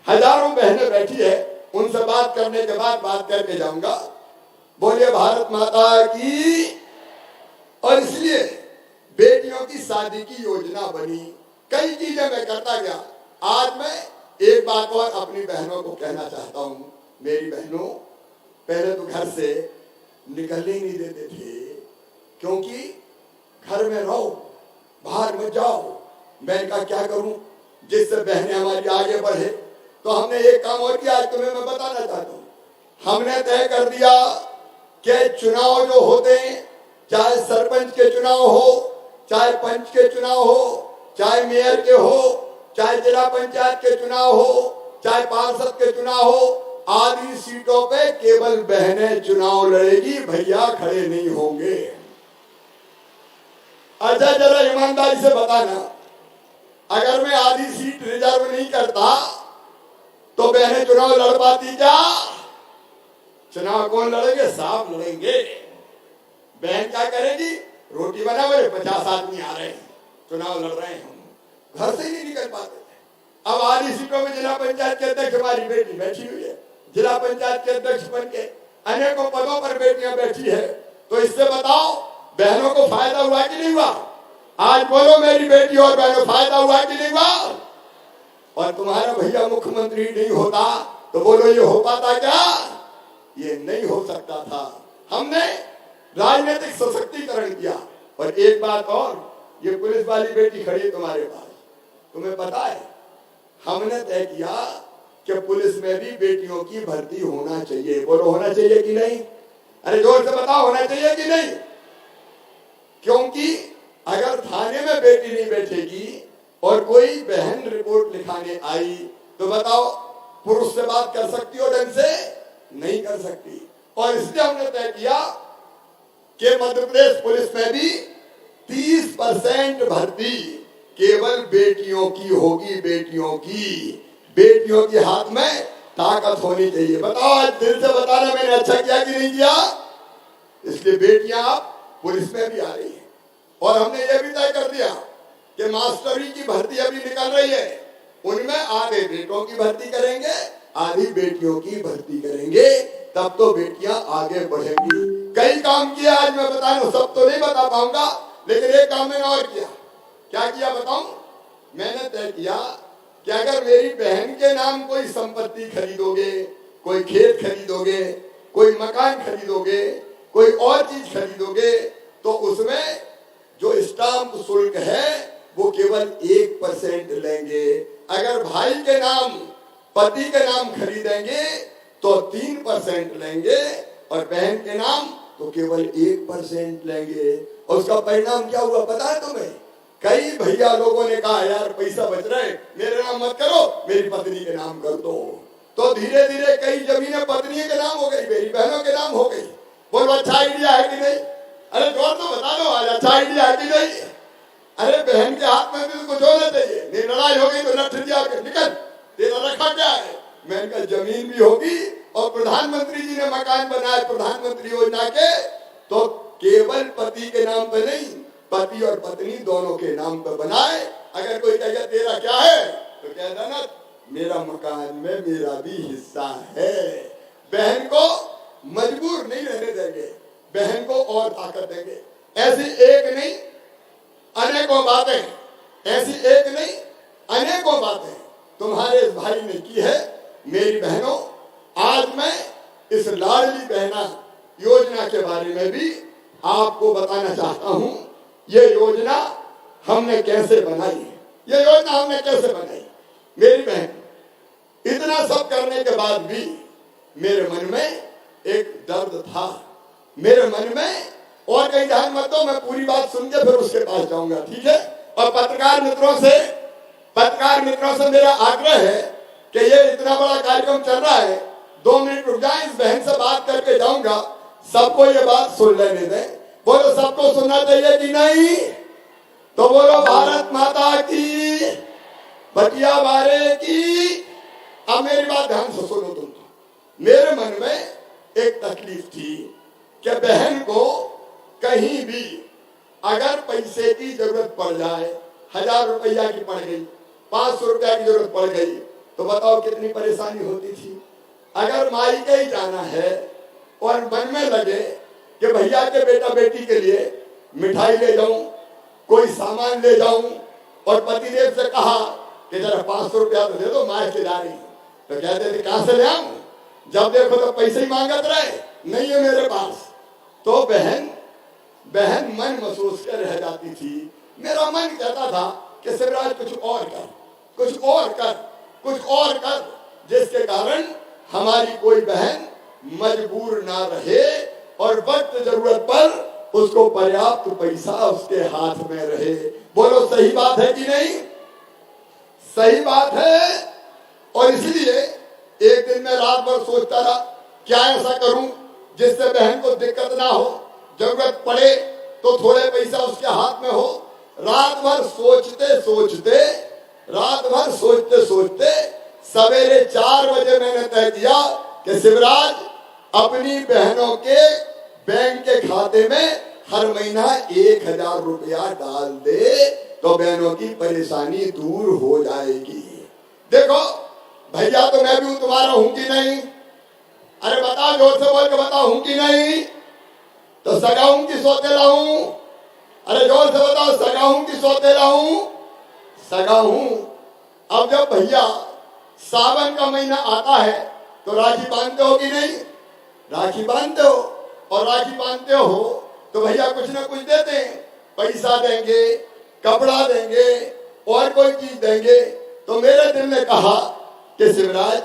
हजारों बहनें बैठी है, उनसे बात करने के बाद बात करके जाऊंगा। बोलिए भारत माता की। और इसलिए बेटियों की शादी की योजना बनी, कई चीजें मैं करता गया। आज मैं एक बात और अपनी बहनों को कहना चाहता हूँ। मेरी बहनों, पहले तो घर से निकलने ही नहीं देते थे, क्योंकि घर में रहो, बाहर मत जाओ। मैं का क्या करूं जिससे बहनें हमारी आगे बढ़े? तो हमने एक काम और किया, आज तुम्हें मैं बताना चाहता हूं। हमने तय कर दिया कि चुनाव जो होते हैं, चाहे सरपंच के चुनाव हो, चाहे पंच के चुनाव हो, चाहे मेयर के हो, चाहे जिला पंचायत के चुनाव हो, चाहे पार्षद के चुनाव हो, आधी सीटों पे केवल बहनें चुनाव लड़ेगी, भैया खड़े नहीं होंगे। अच्छा जरा ईमानदारी से बताना, अगर मैं आधी सीट रिजर्व नहीं करता तो बहनें चुनाव लड़ पाती क्या? चुनाव कौन लड़ेंगे? साहब लड़ेंगे। बहन क्या करेगी? रोटी बना हुए 50 आदमी आ रहे हैं, चुनाव लड़ रहे हैं, हम घर से ही नहीं निकल पाते थे। अब आधी सीटों में जिला पंचायत के अध्यक्ष हमारी बेटी बैठी हुई है, जिला पंचायत के अध्यक्ष बन के अनेकों पदों पर बेटियां बैठी है। तो इससे बताओ बहनों को फायदा हुआ कि नहीं हुआ? आज बोलो मेरी बेटी और बहनों, फायदा हुआ कि नहीं हुआ? और तुम्हारा भैया मुख्यमंत्री नहीं होता तो बोलो ये हो पाता क्या? ये नहीं हो सकता था। हमने राजनीतिक सशक्तिकरण किया। और एक बात और, ये पुलिस वाली बेटी खड़ी है तुम्हारे पास, तुम्हें पता है हमने तय किया कि पुलिस में भी बेटियों की भर्ती होना चाहिए। बोलो होना चाहिए कि नहीं? अरे जोर से बताओ, होना चाहिए कि नहीं? क्योंकि अगर थाने में बेटी नहीं बैठेगी और कोई बहन रिपोर्ट लिखाने आई तो बताओ पुरुष से बात कर सकती हो ढंग से? नहीं कर सकती। और इसलिए हमने तय किया कि मध्य प्रदेश पुलिस में भी 30% भर्ती केवल बेटियों की होगी। बेटियों के हाथ में ताकत होनी चाहिए। बताओ, आज दिल से बताना मैंने अच्छा किया कि नहीं किया? इसलिए बेटियां अब पुलिस में भी आ रही हैं। और हमने ये भी तय कर दिया कि मास्टरी की भर्ती अभी निकल रही है, उनमें आधे बेटों की भर्ती करेंगे, आधी बेटियों की भर्ती करेंगे, तब तो बेटियां आगे बढ़ेंगी। कई काम किया आज मैं बताऊं, सब तो नहीं बता पाऊंगा, लेकिन एक काम मैंने और किया। क्या किया बताऊं? मैंने तय किया कि अगर मेरी बहन के नाम कोई संपत्ति खरीदोगे, कोई खेत खरीदोगे, कोई मकान खरीदोगे, कोई और चीज खरीदोगे, तो उसमें जो स्टाम्प शुल्क है वो केवल 1% लेंगे। अगर भाई के नाम, पति के नाम खरीदेंगे तो 3% लेंगे, और बहन के नाम तो केवल 1% लेंगे। और उसका परिणाम क्या हुआ पता है तुम्हें? कई भैया लोगों ने कहा यार पैसा बच रहा है, मेरे नाम मत करो, मेरी पत्नी के नाम कर दो। तो धीरे धीरे कई जमीनें पत्नी के नाम हो गई, मेरी बहनों के नाम हो गई। बोलो अच्छा आइडिया है कि नहीं? अरे जोर तो बता दो आज, अच्छा आइडिया है कि नहीं? अरे बहन के हाथ में भी तो कुछ होना चाहिए। नहीं लड़ाई हो गई तो नठ दिया के निकल, तेरा रखा क्या है? मैंने कहा जमीन भी होगी, और प्रधानमंत्री जी ने मकान बनाए प्रधानमंत्री योजना के, तो केवल पति के नाम पे नहीं, पति और पत्नी दोनों के नाम पे बनाए। अगर कोई कहे तेरा क्या है तो कह देना मेरा मकान में मेरा भी हिस्सा है। बहन को मजबूर नहीं रहने देंगे, बहन को और ताकत देंगे। ऐसी एक नहीं अनेकों बातें, ऐसी एक नहीं अनेकों बातें तुम्हारे इस भाई ने की है। मेरी बहनों, आज मैं इस लाडली बहना योजना के बारे में भी आपको बताना चाहता हूं। ये योजना हमने कैसे बनाई है, ये योजना हमने कैसे बनाई। मेरी बहन, इतना सब करने के बाद भी मेरे मन में एक दर्द था, मेरे मन में। और कहीं ध्यान मत दो, मैं पूरी बात सुन के फिर उसके पास जाऊंगा, ठीक है? और पत्रकार मित्रों से मेरा आग्रह है कि ये इतना बड़ा कार्यक्रम चल रहा है, 2 मिनट रुक जाए, इस बहन से बात करके जाऊंगा, सबको ये बात सुन लेने दें। बोलो सबको सुनना चाहिए कि नहीं? तो बोलो भारत माता की, बटिया बारे की। अब मेरी बात ध्यान से सुनो तुम। मेरे मन में एक तकलीफ थी कि बहन को कहीं भी अगर पैसे की जरूरत पड़ जाए, 1000 रुपया की पड़ गई, 500 रुपया की जरूरत पड़ गई, तो बताओ कितनी परेशानी होती थी। अगर मायके ही जाना है और मन में लगे कि भैया के बेटा बेटी के लिए मिठाई ले जाऊं, कोई सामान ले जाऊं, और पतिदेव से कहा कि जरा 500 रुपया तो दे दो, मायके जा रही, तो कहते थे कहां से ले आऊं, जब देखो तो पैसे ही मांगत रहे, नहीं है मेरे पास। तो बहन मन महसूस कर रह जाती थी। मेरा मन कहता था कि शिवराज कुछ और कर, जिसके कारण हमारी कोई बहन मजबूर ना रहे और वक्त जरूरत पर उसको पर्याप्त पैसा उसके हाथ में रहे। बोलो सही बात है कि नहीं? सही बात है। और इसलिए एक दिन मैं रात भर सोचता रहा क्या ऐसा करूं जिससे बहन को दिक्कत ना हो, जरूरत पड़े तो थोड़े पैसा उसके हाथ में हो। रात भर सोचते सवेरे 4 बजे मैंने तय किया कि शिवराज अपनी बहनों के बैंक के खाते में हर महीना 1000 रुपया डाल दे, तो बहनों की परेशानी दूर हो जाएगी। देखो भैया, तो मैं भी हूं, तुम्हारा हूं कि नहीं? अरे बताओ, जोर से बोल के बताओ, हूं कि नहीं? तो सगा हूं कि सौतेला हूं? अरे जोर से बताओ, सगा हूं कि सौतेला हूं? सगा हूं। अब जब भैया सावन का महीना आता है तो राखी बांधते हो कि नहीं? राखी बांधते हो, और राखी बांधते हो तो भैया कुछ ना कुछ देते हैं, पैसा देंगे, कपड़ा देंगे और कोई चीज देंगे। तो मेरे दिल ने कहा कि शिवराज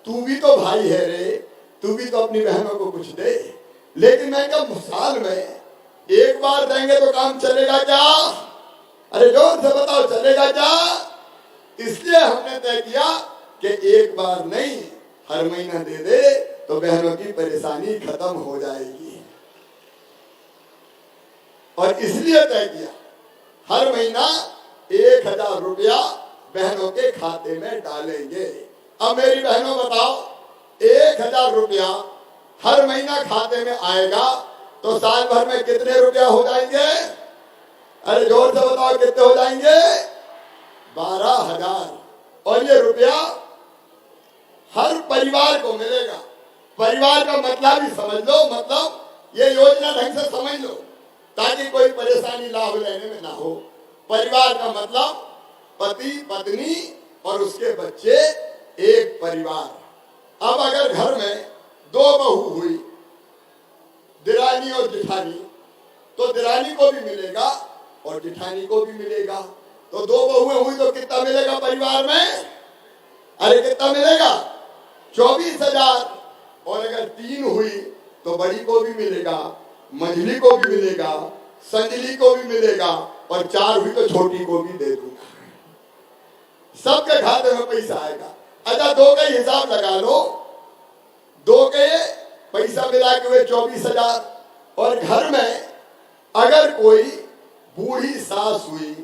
तू भी तो भाई है रे, तू भी तो अपनी बहनों को कुछ दे। लेकिन मैं कहा साल में एक बार देंगे तो काम चलेगा क्या? अरे जोर से बताओ चलेगा क्या? इसलिए हमने तय किया कि एक बार नहीं, हर महीना दे दे तो बहनों की परेशानी खत्म हो जाएगी। और इसलिए तय किया हर महीना 1000 रुपया बहनों के खाते में डालेंगे। अब मेरी बहनों बताओ, 1000 रुपया हर महीना खाते में आएगा तो साल भर में कितने रुपया हो जाएंगे? अरे जोर से बताओ कितने हो जाएंगे? 12,000। और ये रुपया हर परिवार को मिलेगा। परिवार का मतलब ही समझ लो, मतलब ये योजना ढंग से समझ लो ताकि कोई परेशानी लाभ लेने में ना हो। परिवार का मतलब पति पत्नी और उसके बच्चे, एक परिवार। अब अगर घर में 2 बहू हुई, दिरानी और जिठानी, तो दिरानी को भी मिलेगा और जिठानी को भी मिलेगा। तो 2 बहुएं हुई तो कितना मिलेगा परिवार में? अरे कितना मिलेगा? 24,000। और अगर 3 हुई तो बड़ी को भी मिलेगा, मंझली को भी मिलेगा, संजली को भी मिलेगा, और 4 हुई तो छोटी को भी दे दूंगा। सबके खाते में पैसा आएगा। अच्छा 2 का हिसाब लगा लो, 2 के पैसा मिला के हुए 24,000। और घर में अगर कोई बूढ़ी सास हुई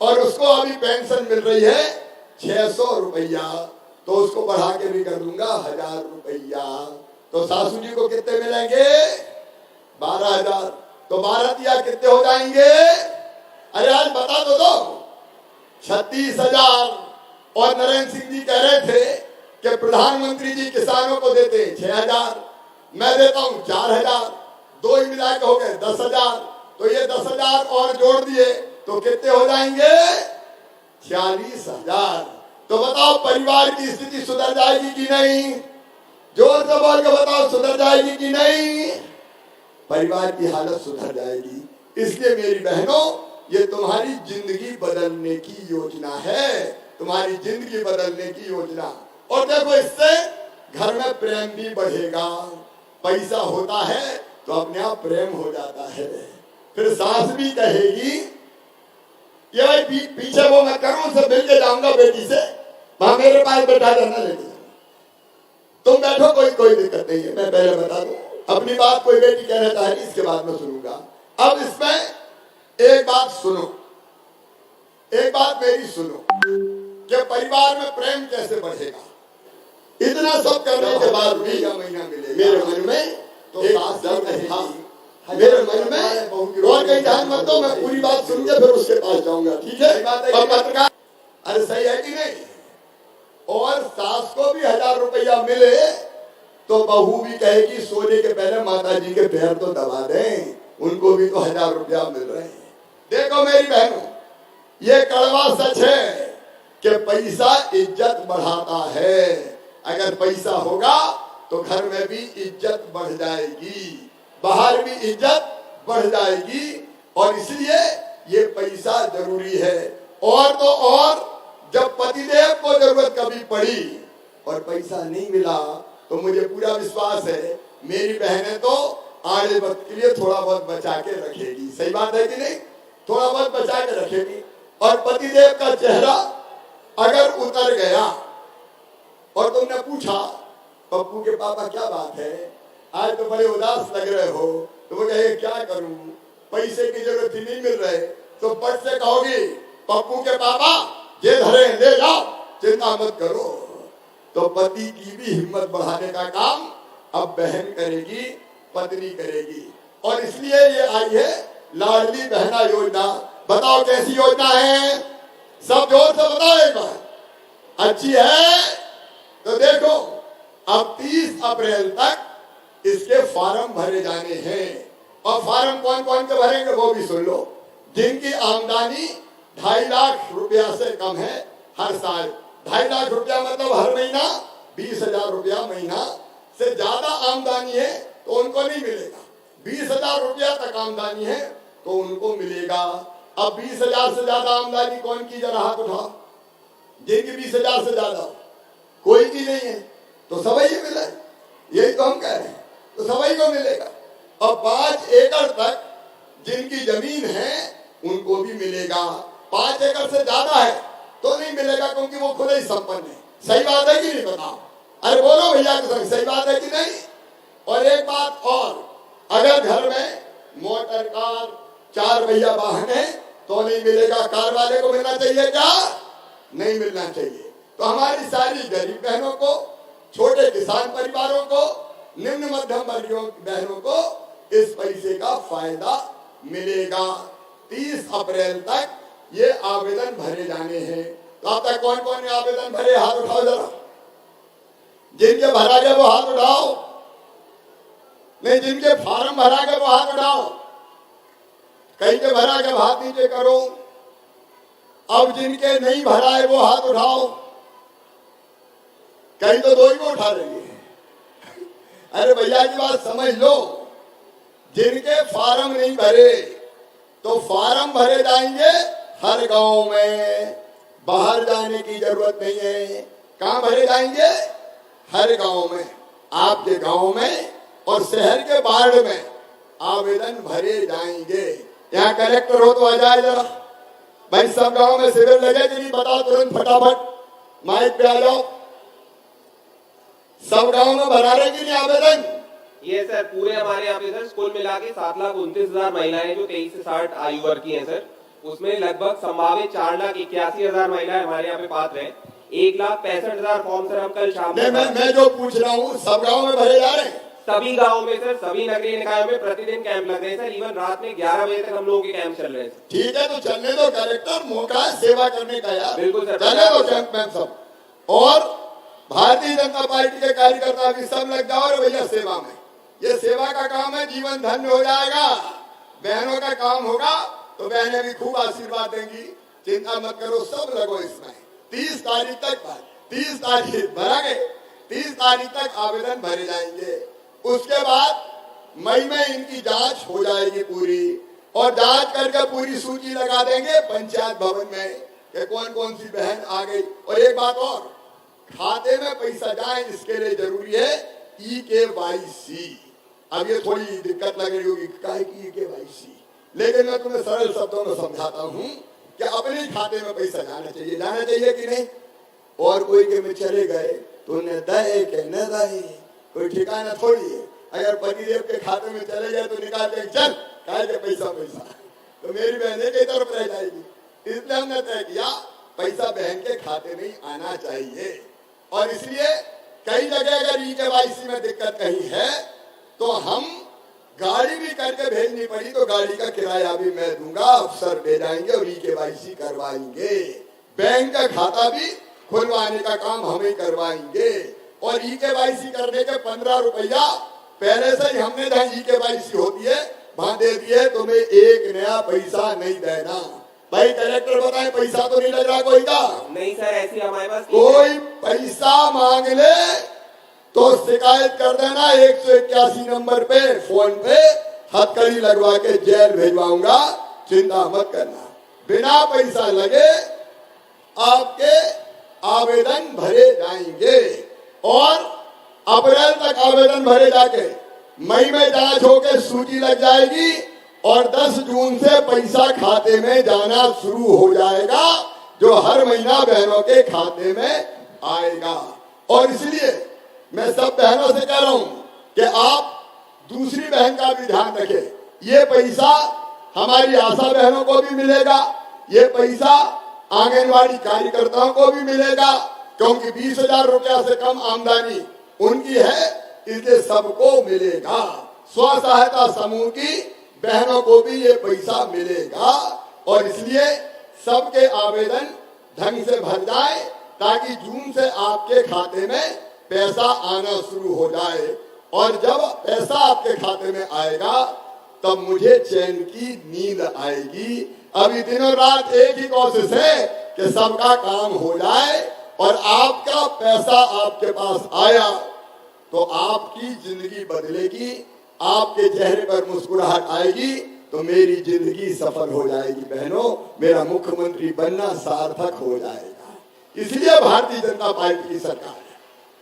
और उसको अभी पेंशन मिल रही है 600 रुपया, तो उसको बढ़ा के भी कर दूंगा 1000 रुपया। तो सासू जी को कितने मिलेंगे? 12,000। तो 12 दिया कितने हो जाएंगे? अरे आज बता तो दो। 36,000। और नरेंद्र सिंह जी कह रहे थे कि प्रधानमंत्री जी किसानों को देते 6,000, मैं देता हूं 4,000, 2 ही मिला के हो गए 10,000। तो ये 10,000 और जोड़ दिए तो कितने हो जाएंगे? 40,000। तो बताओ परिवार की स्थिति सुधर जाएगी कि नहीं? जोर से बोल के बताओ, सुधर जाएगी कि नहीं? परिवार की हालत सुधर जाएगी। इसलिए मेरी बहनों, ये तुम्हारी जिंदगी बदलने की योजना है, तुम्हारी जिंदगी बदलने की योजना। और देखो इससे घर में प्रेम भी बढ़ेगा। पैसा होता है तो अपने आप प्रेम हो जाता है। फिर सास भी कहेगी ये भाई पीछे वो मैं करूं, से मिल के जाऊंगा बेटी से, वहां मेरे पास बैठा रहना, लेके तुम बैठो, कोई दिक्कत नहीं है। मैं पहले बता दूं अपनी बात, कोई बेटी कहना चाहे इसके बाद में सुनूंगा। अब इसमें एक बात सुनो, एक बात मेरी सुनो कि परिवार में प्रेम कैसे बढ़ेगा। इतना सब करने के बाद भी महीना मिले मेरे मन में तो सास डर रहेगी, मेरे मन में। और कहीं ध्यान मत दो, मैं पूरी बात सुन के फिर उसके पास जाऊंगा, ठीक है? और पत्रकार, अरे सही है कि नहीं? और सास को भी 1000 रुपया मिले तो बहू भी कहेगी सोने के पहले माता जी के पैर तो दबा दें, उनको भी तो 1000 रुपया मिल रहे हैं। देखो मेरी बहनों, ये कड़वा सच है कि पैसा इज्जत बढ़ाता है। अगर पैसा होगा तो घर में भी इज्जत बढ़ जाएगी, बाहर भी इज्जत बढ़ जाएगी। और इसलिए ये पैसा जरूरी है। और तो और जब पतिदेव को जरूरत कभी पड़ी और पैसा नहीं मिला तो मुझे पूरा विश्वास है मेरी बहनें तो आने वक्त के लिए थोड़ा बहुत बचा के रखेगी। सही बात है कि नहीं? थोड़ा बहुत बचा के रखेगी। और पतिदेव का चेहरा अगर उतर गया और तुमने पूछा पप्पू के पापा क्या बात है, आज तो बड़े उदास लग रहे हो, तो वो कहे क्या करूं, पैसे की जरूरत ही नहीं मिल रहे, तो पट से कहोगी पप्पू के पापा ये धरे ले जाओ, चिंता मत करो। तो पति की भी हिम्मत बढ़ाने का काम अब बहन करेगी, पत्नी करेगी। और इसलिए ये आई है लाडली बहना योजना। बताओ कैसी योजना है? सब जोर से बताओ एक बार। अच्छी है तो देखो, अब 30 अप्रैल तक इसके फॉर्म भरे जाने हैं। और फॉर्म कौन कौन के भरेंगे वो भी सुन लो। जिनकी आमदनी 2.5 लाख रुपया से कम है, हर साल 2.5 लाख रुपया मतलब हर महीना 20,000 रुपया महीना से ज्यादा आमदनी है तो उनको नहीं मिलेगा। 20,000 रुपया तक आमदनी है तो उनको मिलेगा। अब 20,000 से ज्यादा आमदनी कौन की, जरा हाथ उठाओ। जिनकी 20,000 से ज्यादा कोई की नहीं है तो सभी ही मिले, यही तो हम कह रहे हैं, तो सभी को मिलेगा। और 5 एकड़ तक जिनकी जमीन है उनको भी मिलेगा। 5 एकड़ से ज्यादा है तो नहीं मिलेगा, क्योंकि वो खुद ही संपन्न है। सही बात है कि नहीं, बताओ? अरे बोलो भैया के संग, सही बात है कि नहीं? और एक बात और, अगर घर में मोटर कार 4 पहिया वाहन है तो नहीं मिलेगा। कार वाले को मिलना चाहिए क्या? नहीं मिलना चाहिए। तो हमारी सारी गरीब बहनों को, छोटे किसान परिवारों को, निम्न मध्यम वर्गीय बहनों को इस पैसे का फायदा मिलेगा। 30 अप्रैल तक ये आवेदन भरे जाने हैं। तो अब तक कौन कौन ने आवेदन भरे, हाथ उठाओ जरा। जिनके भरा गया वो हाथ उठाओ। नहीं, जिनके फार्म भरा गया वो हाथ उठाओ। कहीं के भरा गया हाथ नीचे करो। अब जिनके नहीं भरा है वो हाथ उठाओ। कहीं तो 2 ही को उठा रही है। अरे भैया की बात समझ लो, जिनके फार्म नहीं भरे तो फार्म भरे जाएंगे हर गांव में, बाहर जाने की जरूरत नहीं है। कहां भरे जाएंगे? हर गांव में, आपके गांव में और शहर के वार्ड में आवेदन भरे जाएंगे। यहाँ कलेक्टर हो तो आ जाए जरा भाई, सब गांव में शिविर लगे कि नहीं, बताओ तुरंत फटाफट माइक पे आ जाओ। सब गांव में भरा रहे कि नहीं आवेदन? ये सर पूरे हमारे यहाँ पे सर कुल मिला के 7,29,000 महिलाएं जो 23 से 60 आयु वर्ग की हैं सर, उसमें लगभग संभावित 4,81,000 महिलाएं हमारे यहाँ पे पात्र हैं। 1,65,000 फॉर्म सर हम कल शाम को मैं जो पूछ रहा हूँ, सब गाँव में भरे जा रहे हैं? सभी गाँव में सर, सभी नगरीय निकायों में प्रतिदिन कैंप लग रहे हैं सर। इवन रात में 11 बजे तक हम लोगों के कैंप चल रहे हैं। ठीक है, तो चलने दो कलेक्टर, मौका है सेवा करने का यार। बिल्कुल सर, चलने दो कैंप में सब। और भारतीय जनता पार्टी के कार्यकर्ता भी सब लग जाओ और भैया सेवा में। ये सेवा का काम है, जीवन धन्य हो जाएगा। बहनों का काम होगा तो बहनें भी खूब आशीर्वाद देंगी। चिंता मत करो, सब लगो इसमें। 30 तारीख तक 30 तारीख भरा गए, 30 तारीख तक आवेदन भरे जाएंगे। उसके बाद मई में इनकी जांच हो जाएगी पूरी, और जांच करके पूरी सूची लगा देंगे पंचायत भवन में कि कौन कौन सी बहन आ गई। और एक बात और, खाते में पैसा जाए इसके लिए जरूरी है EKYC। अब ये थोड़ी दिक्कत लग रही होगी, काहे की EKYC, लेकिन मैं तुम्हें सरल शब्दों में समझाता हूँ कि अपने खाते में पैसा जाना चाहिए कि नहीं। और कोई के में चले गए तो उन्हें दे के न दे, कोई ठिकाना थोड़ी है। अगर पतिदेव के खाते में चले गए तो निकाल के चल काहे के पैसा तो मेरी बहने की तरफ रह जाएगी। इसलिए हमने तय किया पैसा बहन के खाते में ही आना चाहिए। और इसलिए कई जगह अगर EKYC में दिक्कत कहीं है तो हम गाड़ी भी करके भेजनी पड़ी तो गाड़ी का किराया भी मैं दूंगा, अफसर ले जाएंगे और EKYC करवाएंगे। बैंक का खाता भी खुलवाने का काम हम ही करवाएंगे। और EKYC करने के 15 रुपया पहले से ही हमने जहाँ EKYC होती है वहां दे दिए, तुम्हें 1 नया पैसा नहीं देना। भाई कलेक्टर बताएं, पैसा तो नहीं लग रहा कोई का? नहीं सर, ऐसी हमारे पास कोई पैसा मांग ले तो शिकायत कर देना 181 नंबर पे, फोन पे हथकड़ी लगवा के जेल भेजवाऊंगा। चिंता मत करना, बिना पैसा लगे आपके आवेदन भरे जाएंगे। और अप्रैल तक आवेदन भरे जाके मई में जांच होके सूची लग जाएगी और 10 जून से पैसा खाते में जाना शुरू हो जाएगा, जो हर महीना बहनों के खाते में आएगा। और इसलिए मैं सब बहनों से कह रहा हूं कि आप दूसरी बहन का भी ध्यान रखें। ये पैसा हमारी आशा बहनों को भी मिलेगा, ये पैसा आंगनवाड़ी कार्यकर्ताओं को भी मिलेगा, क्योंकि 20,000 रुपया से कम आमदनी उनकी है, इसलिए सबको मिलेगा। स्व सहायता समूह की बहनों को भी ये पैसा मिलेगा। और इसलिए सबके आवेदन ढंग से भर जाए ताकि जून से आपके खाते में पैसा आना शुरू हो जाए। और जब पैसा आपके खाते में आएगा तब मुझे चैन की नींद आएगी। अभी दिनों रात एक ही कोशिश है कि सबका काम हो जाए और आपका पैसा आपके पास आया तो आपकी जिंदगी बदलेगी, आपके चेहरे पर मुस्कुराहट आएगी तो मेरी जिंदगी सफल हो जाएगी बहनों, मेरा मुख्यमंत्री बनना सार्थक हो जाएगा। इसलिए भारतीय जनता पार्टी की सरकार है,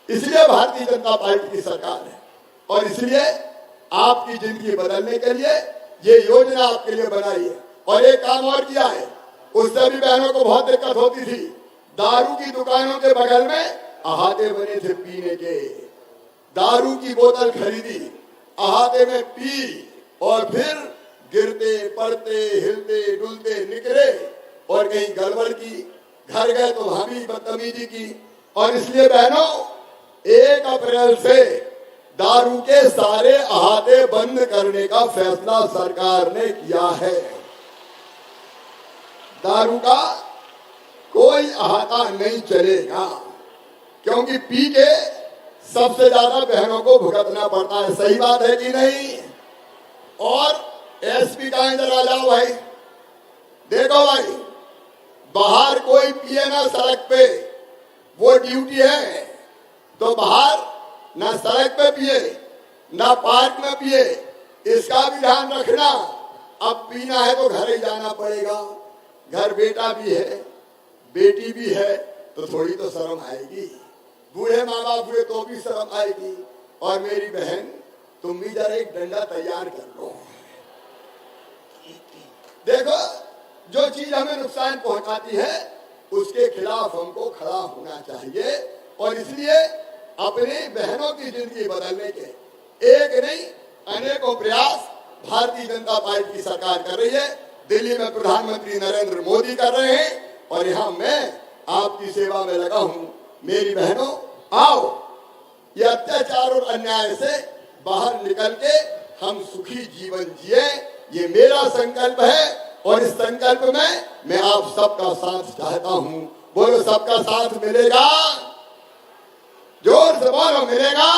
इसलिए भारतीय जनता पार्टी की सरकार है, और इसलिए आपकी जिंदगी बदलने के लिए ये योजना आपके लिए बनाई है। और एक काम और किया है, उससे भी बहनों को बहुत दिक्कत होती थी। दारू की दुकानों के बगल में अहाते बने थे पीने के, दारू की बोतल खरीदी, अहाते में पी और फिर गिरते पड़ते हिलते डुलते निकले और कहीं गड़बड़ की, घर गए तो वहां भी बदतमीजी की। और इसलिए बहनों 1 अप्रैल से दारू के सारे अहाते बंद करने का फैसला सरकार ने किया है। दारू का कोई अहाता नहीं चलेगा, क्योंकि पी के सबसे ज्यादा बहनों को भुगतना पड़ता है। सही बात है कि नहीं? और एसपी का इधर आ जाओ भाई, देखो भाई, बाहर कोई पिए ना सड़क पे, वो ड्यूटी है, तो बाहर ना सड़क पे पिए ना पार्क में पिए, इसका भी ध्यान रखना। अब पीना है तो घर ही जाना पड़ेगा, घर बेटा भी है बेटी भी है, तो थोड़ी तो शर्म आएगी। बूढ़े माँ बाप हुए तो भी शर्म आएगी। और मेरी बहन, तुम भी जरा एक डंडा तैयार कर लो। देखो, जो चीज हमें नुकसान पहुंचाती है उसके खिलाफ हमको खड़ा होना चाहिए। और इसलिए अपनी बहनों की जिंदगी बदलने के एक नहीं अनेकों प्रयास भारतीय जनता पार्टी की सरकार कर रही है। दिल्ली में प्रधानमंत्री नरेंद्र मोदी कर रहे हैं और यहाँ मैं आपकी सेवा में लगा हूँ। मेरी बहनों, आओ, ये अत्याचार और अन्याय से बाहर निकल के हम सुखी जीवन जिए, ये मेरा संकल्प है। और इस संकल्प में मैं आप सबका साथ चाहता हूँ। बोलो, सबका साथ मिलेगा? जोर से बोलो, मिलेगा?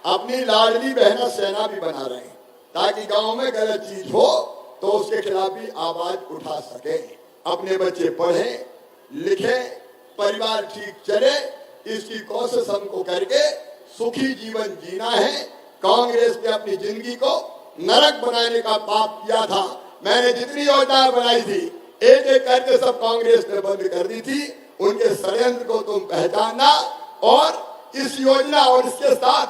अपनी लाडली बहना सेना भी बना रहे हैं, ताकि गांव में गलत चीज हो तो उसके खिलाफ भी आवाज उठा सके। अपने बच्चे पढ़ें लिखें, परिवार ठीक चले, इसकी कोशिश हमको करके सुखी जीवन जीना है। कांग्रेस ने अपनी जिंदगी को नरक बनाने का पाप किया था। मैंने जितनी योजनाएं बनाई थी एक एक करके सब कांग्रेस ने बंद कर दी थी। उनके षड्यंत्र को तुम पहचानना और इस योजना और इसके साथ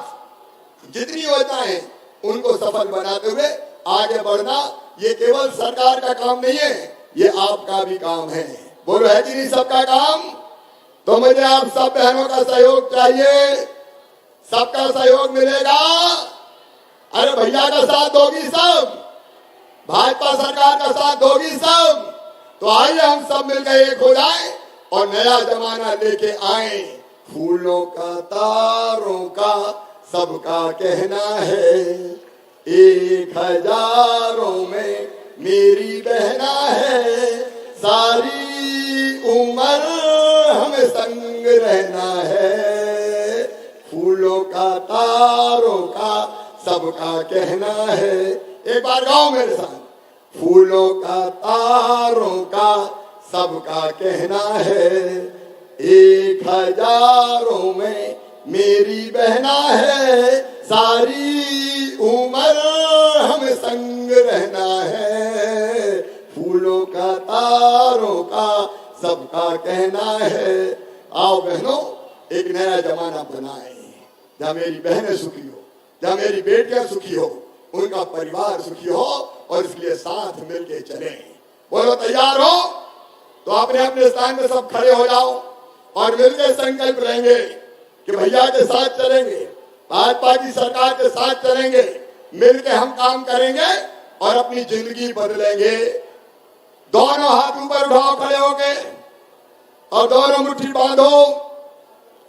जितनी योजनाएं हैं उनको सफल बनाते हुए आगे बढ़ना। ये केवल सरकार का काम नहीं है, ये आपका भी काम है। बोलो, है कि नहीं सबका काम? तो मुझे आप सब बहनों का सहयोग चाहिए। सबका सहयोग मिलेगा? अरे भैया का साथ दोगी सब? भाजपा सरकार का साथ दोगी सब? तो आइए हम सब मिलकर एक हो जाएं और नया जमाना लेके आए। फूलों का तारों का सबका कहना है, 1000 में मेरी बहना है। सारी उम्र हमें संग रहना है। फूलों का तारों का सबका कहना है। एक बार गाओ मेरे साथ। फूलों का तारों का सबका कहना है, 1000 में मेरी बहना है। सारी उम्र हमें संग रहना है। फूलों का तारों का सबका कहना है। आओ बहनों, एक नया जमाना बनाए जहाँ मेरी बहनें सुखी हो, जहाँ मेरी बेटियां सुखी हो, उनका परिवार सुखी हो, और इसलिए साथ मिलके चले। बोलो, तैयार हो? तो अपने अपने स्थान में सब खड़े हो जाओ और मिलकर संकल्प लेंगे कि भैया के साथ चलेंगे, भाजपा की सरकार के साथ चलेंगे, मिलकर हम काम करेंगे और अपनी जिंदगी बदलेंगे। दोनों हाथ ऊपर उठाओ खड़े होके और दोनों मुट्ठी बांधो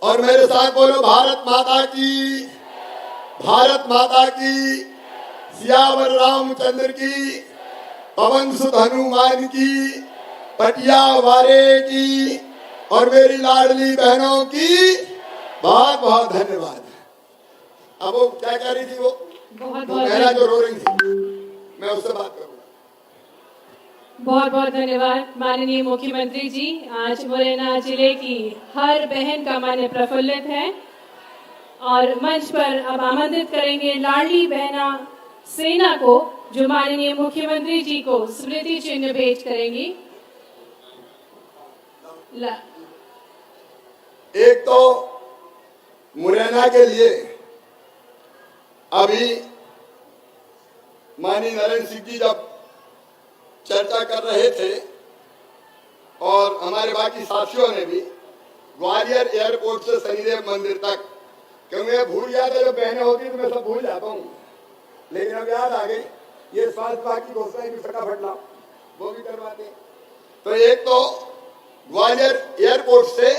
और मेरे साथ बोलो, भारत माता की, भारत माता की, सियावर रामचंद्र की, पवन सुत हनुमान की, पटिया वाले की, और मेरी लाडली बहनों की बहुत बहुत धन्यवाद। अब वो क्या कह रही थी, वो बहना जो रो रही थी, मैं उससे बात करूंगा। बहुत बहुत धन्यवाद माननीय मुख्यमंत्री जी। आज मुरैना जिले की हर बहन का मन प्रफुल्लित है। और मंच पर अब आमंत्रित करेंगे लाडली बहना सेना को, जो माननीय मुख्यमंत्री जी को स्मृति चिन्ह भेंट करेंगी। एक तो मुरैना के लिए अभी माननीय नरेंद्र सिंह जी जब चर्चा कर रहे थे और हमारे बाकी साथियों ने भी, ग्वालियर एयरपोर्ट से शनिदेव मंदिर तक, क्योंकि मैं भूल गया था, जब बहनें होती तो मैं सब भूल जाता हूँ, लेकिन अब याद आ गई। ये स्वास्थ्य विभाग की घोषणाएं भी फटाफट लाओ, वो भी करवाते हैं। तो एक तो ग्वालियर एयरपोर्ट से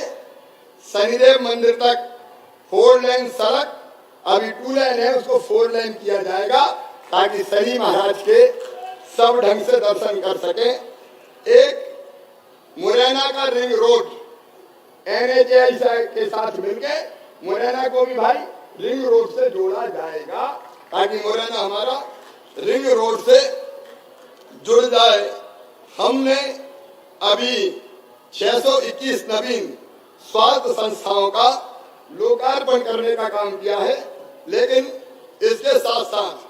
शनिदेव मंदिर तक 4 लेन सड़क, अभी 2 लेन है, उसको 4 लेन किया जाएगा ताकि शनि महाराज के सब ढंग से दर्शन कर सके। एक मुरैना का रिंग रोड NHAI के साथ मिलके मुरैना को भी भाई रिंग रोड से जोड़ा जाएगा ताकि मुरैना हमारा रिंग रोड से जुड़ जाए। हमने अभी 621 नवीन स्वास्थ्य संस्थाओं का लोकार्पण करने का काम किया है, लेकिन इसके साथ साथ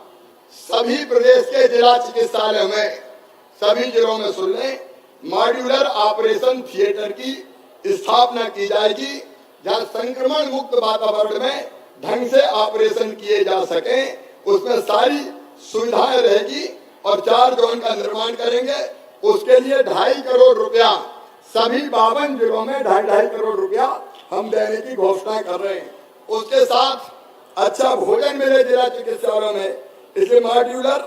सभी प्रदेश के जिला चिकित्सालय में, सभी जिलों में सुन लें, मॉड्यूलर ऑपरेशन थिएटर की स्थापना की जाएगी, जहां संक्रमण मुक्त वातावरण में ढंग से ऑपरेशन किए जा सके। उसमें सारी सुविधाएं रहेगी और 4 जोन का निर्माण करेंगे। उसके लिए 2.5 करोड़ रुपया सभी 52 जिलों में 2.5 करोड़ रुपया हम देने की घोषणा कर रहे हैं। उसके साथ अच्छा भोजन मिले जिला चिकित्सालयों में, इसलिए मॉड्यूलर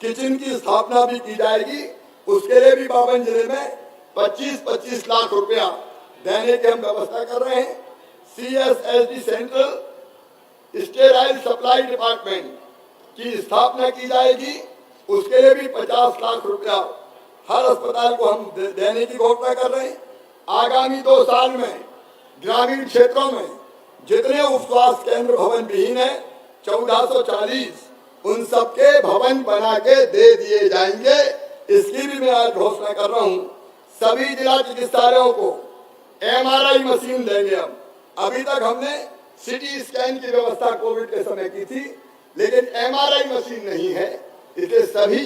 किचन की स्थापना भी की जाएगी। उसके लिए भी 52 जिले में 25-25 लाख रुपया देने की हम व्यवस्था कर रहे हैं। CSSD central sterile supply department की स्थापना की जाएगी, उसके लिए भी 50 लाख रुपया हर अस्पताल को हम देने की घोषणा कर रहे हैं। आगामी 2 साल में ग्रामीण क्षेत्रों में जितने उप स्वास्थ्य केंद्र भवन विहीन है 1440, उन सबके भवन बना के दे दिए जाएंगे। इसकी भी मैं आज घोषणा कर रहा हूँ। सभी जिला चिकित्सालयों को MRI मशीन देंगे हम। अभी तक हमने CT स्कैन की व्यवस्था कोविड के समय की थी, लेकिन MRI मशीन नहीं है, इसलिए सभी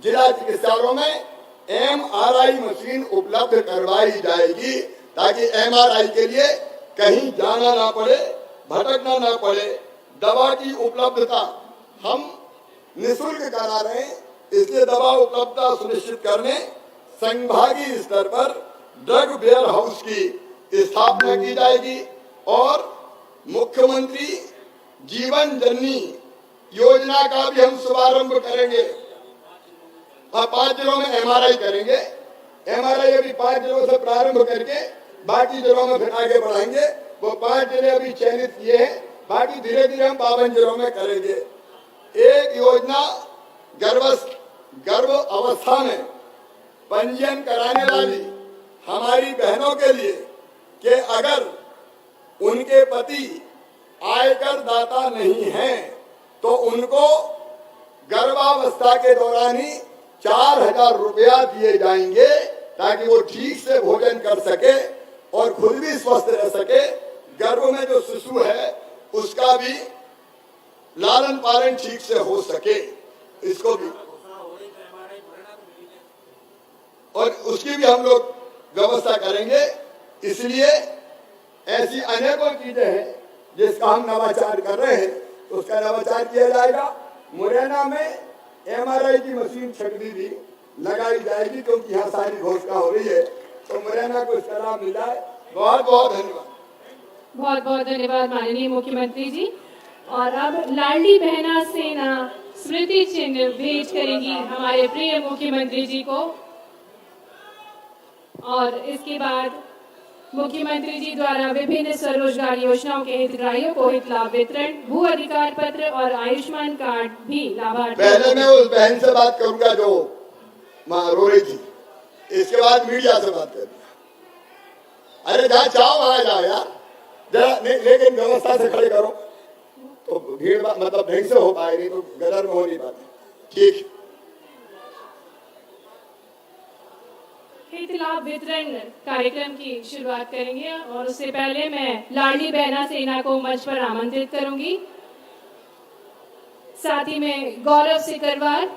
जिला चिकित्सालयों में MRI मशीन उपलब्ध करवाई जाएगी ताकि MRI के लिए कहीं जाना ना पड़े, भटकना ना पड़े। दवा की उपलब्धता हम निःशुल्क करा रहे हैं, इसलिए दवा उपलब्धता सुनिश्चित करने संभागीय स्तर पर ड्रग वेयर हाउस की स्थापना की जाएगी और मुख्यमंत्री जीवन जननी योजना का भी हम शुभारंभ करेंगे। 5 जिलों में MRI करेंगे। MRI अभी 5 जिलों से प्रारंभ करके बाकी जिलों में फिर आगे बढ़ाएंगे। वो 5 जिले अभी चयनित किए हैं, बाकी धीरे धीरे हम 52 जिलों में करेंगे। एक योजना गर्भ अवस्था में पंजीयन कराने वाली हमारी बहनों के लिए कि अगर उनके पति आयकर दाता नहीं हैं तो उनको गर्भावस्था के दौरान ही 4,000 रुपया दिए जाएंगे ताकि वो ठीक से भोजन कर सके और खुद भी स्वस्थ रह सके। गर्भ में जो शिशु है उसका भी लालन पालन ठीक से हो सके, इसको भी और उसकी भी हम लोग व्यवस्था करेंगे। इसलिए ऐसी अनेकों चीजें हैं जिसका हम नवाचार कर रहे हैं, उसका नवाचार किया जाएगा। मुरैना में MRI की मशीन छटनी भी लगाई जाएगी क्योंकि यहाँ सारी घोषणा हो रही है, तो मुरैना को इसका लाभ मिल जाए। बहुत बहुत धन्यवाद। बहुत बहुत धन्यवाद माननीय मुख्यमंत्री जी। और अब लाडली बहना सेना स्मृति चिन्ह भेंट करेंगी हमारे प्रिय मुख्यमंत्री जी को। और इसके बाद मुख्यमंत्री जी द्वारा विभिन्न स्वरोजगार योजनाओं के हितग्राहियों को हित लाभ वितरण, भू अधिकार पत्र और आयुष्मान कार्ड भी लाभार्थी। पहले मैं उस बहन से बात करूंगा जो वहां रो रही थी, इसके बाद मीडिया से बात करूंगा। अरे जहाँ चाहो वहां जाओ यार जरा, लेकिन व्यवस्था से खड़े करो तो भीड़ मतलब ढंग से हो पाएगी, तो गदर में हो नहीं पाती। ठीक। हित लाभ वितरण कार्यक्रम की शुरुआत करेंगे और उससे पहले मैं लाडली बहना सेना को मंच पर आमंत्रित करूंगी। साथ ही में गौरव सिकरवार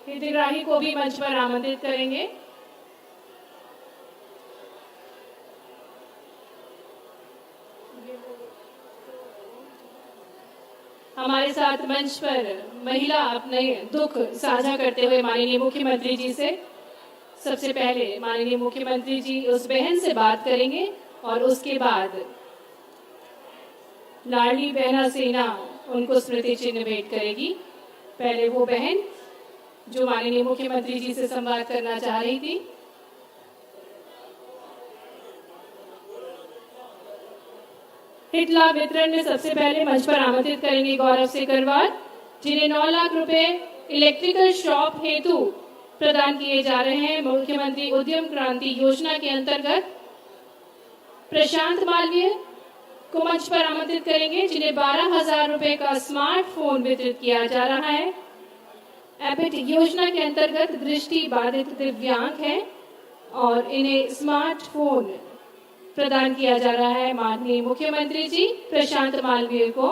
हितग्राही को भी मंच पर आमंत्रित करेंगे। हमारे साथ मंच पर महिला अपने दुख साझा करते हुए माननीय मुख्यमंत्री जी से सबसे पहले माननीय मुख्यमंत्री जी उस बहन से बात करेंगे और उसके बाद लाडली बहना सेना उनको स्मृति चिन्ह भेंट करेगी। पहले वो बहन जो माननीय मुख्यमंत्री जी से संवाद करना चाह रही थी। हित लाभ वितरण में सबसे पहले मंच पर आमंत्रित करेंगे गौरव सिकरवार, जिन्हें 9 लाख रुपए इलेक्ट्रिकल शॉप हेतु प्रदान किए जा रहे हैं मुख्यमंत्री उद्यम क्रांति योजना के अंतर्गत। प्रशांत मालवीय को मंच पर आमंत्रित करेंगे, जिन्हें 12,000 रुपए का स्मार्टफोन वितरित किया जा रहा है। एपिट योजना के अंतर्गत दृष्टि बाधित दिव्यांग हैं और इन्हें स्मार्टफोन प्रदान किया जा रहा है माननीय मुख्यमंत्री जी प्रशांत मालवीय को।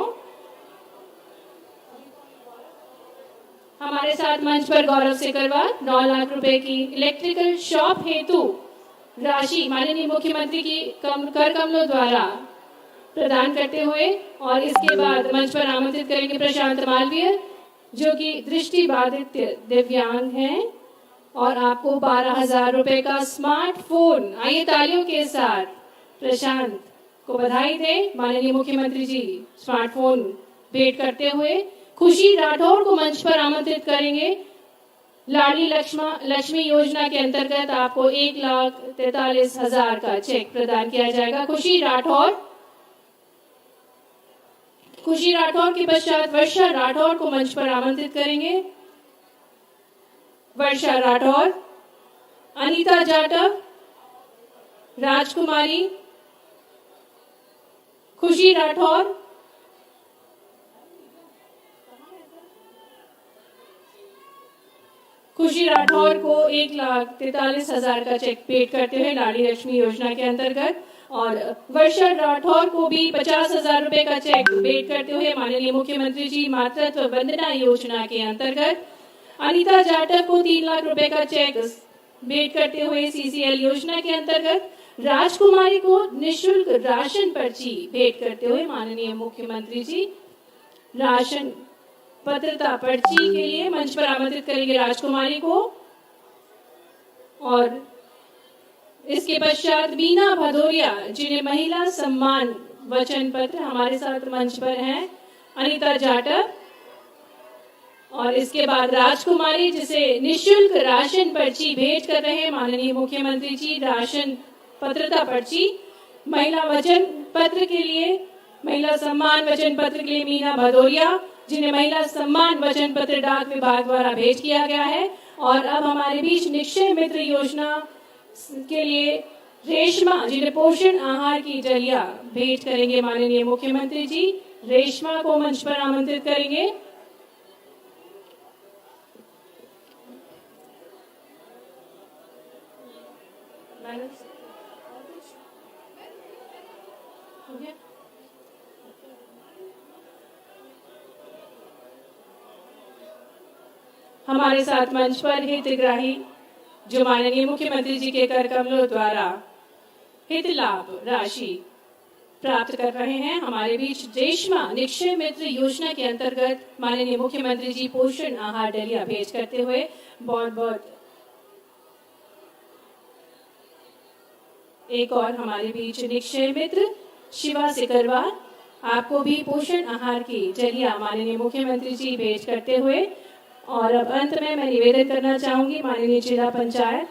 हमारे साथ मंच पर गौरव सिकरवार 9 लाख रुपए की इलेक्ट्रिकल शॉप हेतु राशि माननीय मुख्यमंत्री की कर कमलों द्वारा प्रदान करते हुए और इसके बाद मंच पर आमंत्रित करेंगे प्रशांत मालवीय, जो कि दृष्टि बाधित दिव्यांग हैं और आपको 12,000 रुपए का स्मार्टफोन। आइए तालियों के साथ प्रशांत को बधाई दे। माननीय मुख्यमंत्री जी स्मार्टफोन भेंट करते हुए खुशी राठौर को मंच पर आमंत्रित करेंगे। लाडली लक्ष्मी योजना के अंतर्गत आपको 1,43,000 का चेक प्रदान किया जाएगा। खुशी राठौर के पश्चात वर्षा राठौर को मंच पर आमंत्रित करेंगे। वर्षा राठौर, अनीता जाटव, राजकुमारी, खुशी राठौर, खुशी राठौर को 1,43,000 का चेक पेड करते हुए लाडली लक्ष्मी योजना के अंतर्गत और वर्षा राठौर को भी 50,000 रुपए का चेक पेड करते हुए माननीय मुख्यमंत्री जी मातृत्व वंदना योजना के अंतर्गत। अनीता जाटव को 3 लाख रुपए का चेक भेंट करते हुए सीसीएल योजना के अंतर्गत। राजकुमारी को निःशुल्क राशन पर्ची भेंट करते हुए माननीय मुख्यमंत्री जी राशन पात्रता पर्ची के लिए मंच पर आमंत्रित करेंगे राजकुमारी को। और इसके पश्चात बीना भदौरिया, जिन्हें महिला सम्मान वचन पत्र हमारे साथ मंच पर हैं, अनीता जाटव, और इसके बाद राजकुमारी, जिसे निःशुल्क राशन पर्ची भेंट कर रहे हैं माननीय मुख्यमंत्री जी राशन पात्रता पर्ची। महिला वचन पत्र के लिए, महिला सम्मान वचन पत्र के लिए मीना भदौरिया, जिन्हें महिला सम्मान वचन पत्र डाक विभाग द्वारा भेंट किया गया है। और अब हमारे बीच निक्षय मित्र योजना के लिए रेशमा, जिन्हें पोषण आहार की डलिया भेंट करेंगे माननीय मुख्यमंत्री जी। रेशमा को मंच पर आमंत्रित करेंगे। हमारे साथ मंच पर हितग्राही जो माननीय मुख्यमंत्री जी के कर कमलों द्वारा हित लाभ राशि प्राप्त कर रहे हैं। हमारे बीच रेशमा निक्षय मित्र योजना के अंतर्गत माननीय मुख्यमंत्री जी पोषण आहार डलिया भेंट करते हुए बहुत बहुत। एक और हमारे बीच निक्षय मित्र शिवा सिकरवार, आपको भी पोषण आहार की डलिया माननीय मुख्यमंत्री जी भेंट करते हुए। और अब अंत में मैं निवेदन करना चाहूंगी माननीय जिला पंचायत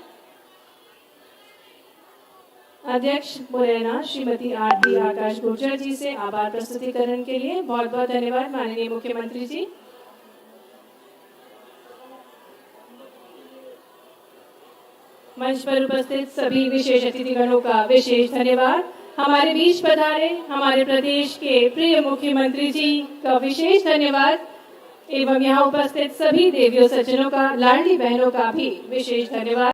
अध्यक्ष मुरैना श्रीमती आरती आकाश गुर्जर जी से आभार प्रस्तुतिकरण के लिए। बहुत बहुत धन्यवाद माननीय मुख्यमंत्री जी। मंच पर उपस्थित सभी विशेष अतिथिगणों का विशेष धन्यवाद। हमारे बीच पधारे हमारे प्रदेश के प्रिय मुख्यमंत्री जी का विशेष धन्यवाद एवं यहाँ उपस्थित सभी देवियों सज्जनों का, लाडली बहनों का भी विशेष धन्यवाद।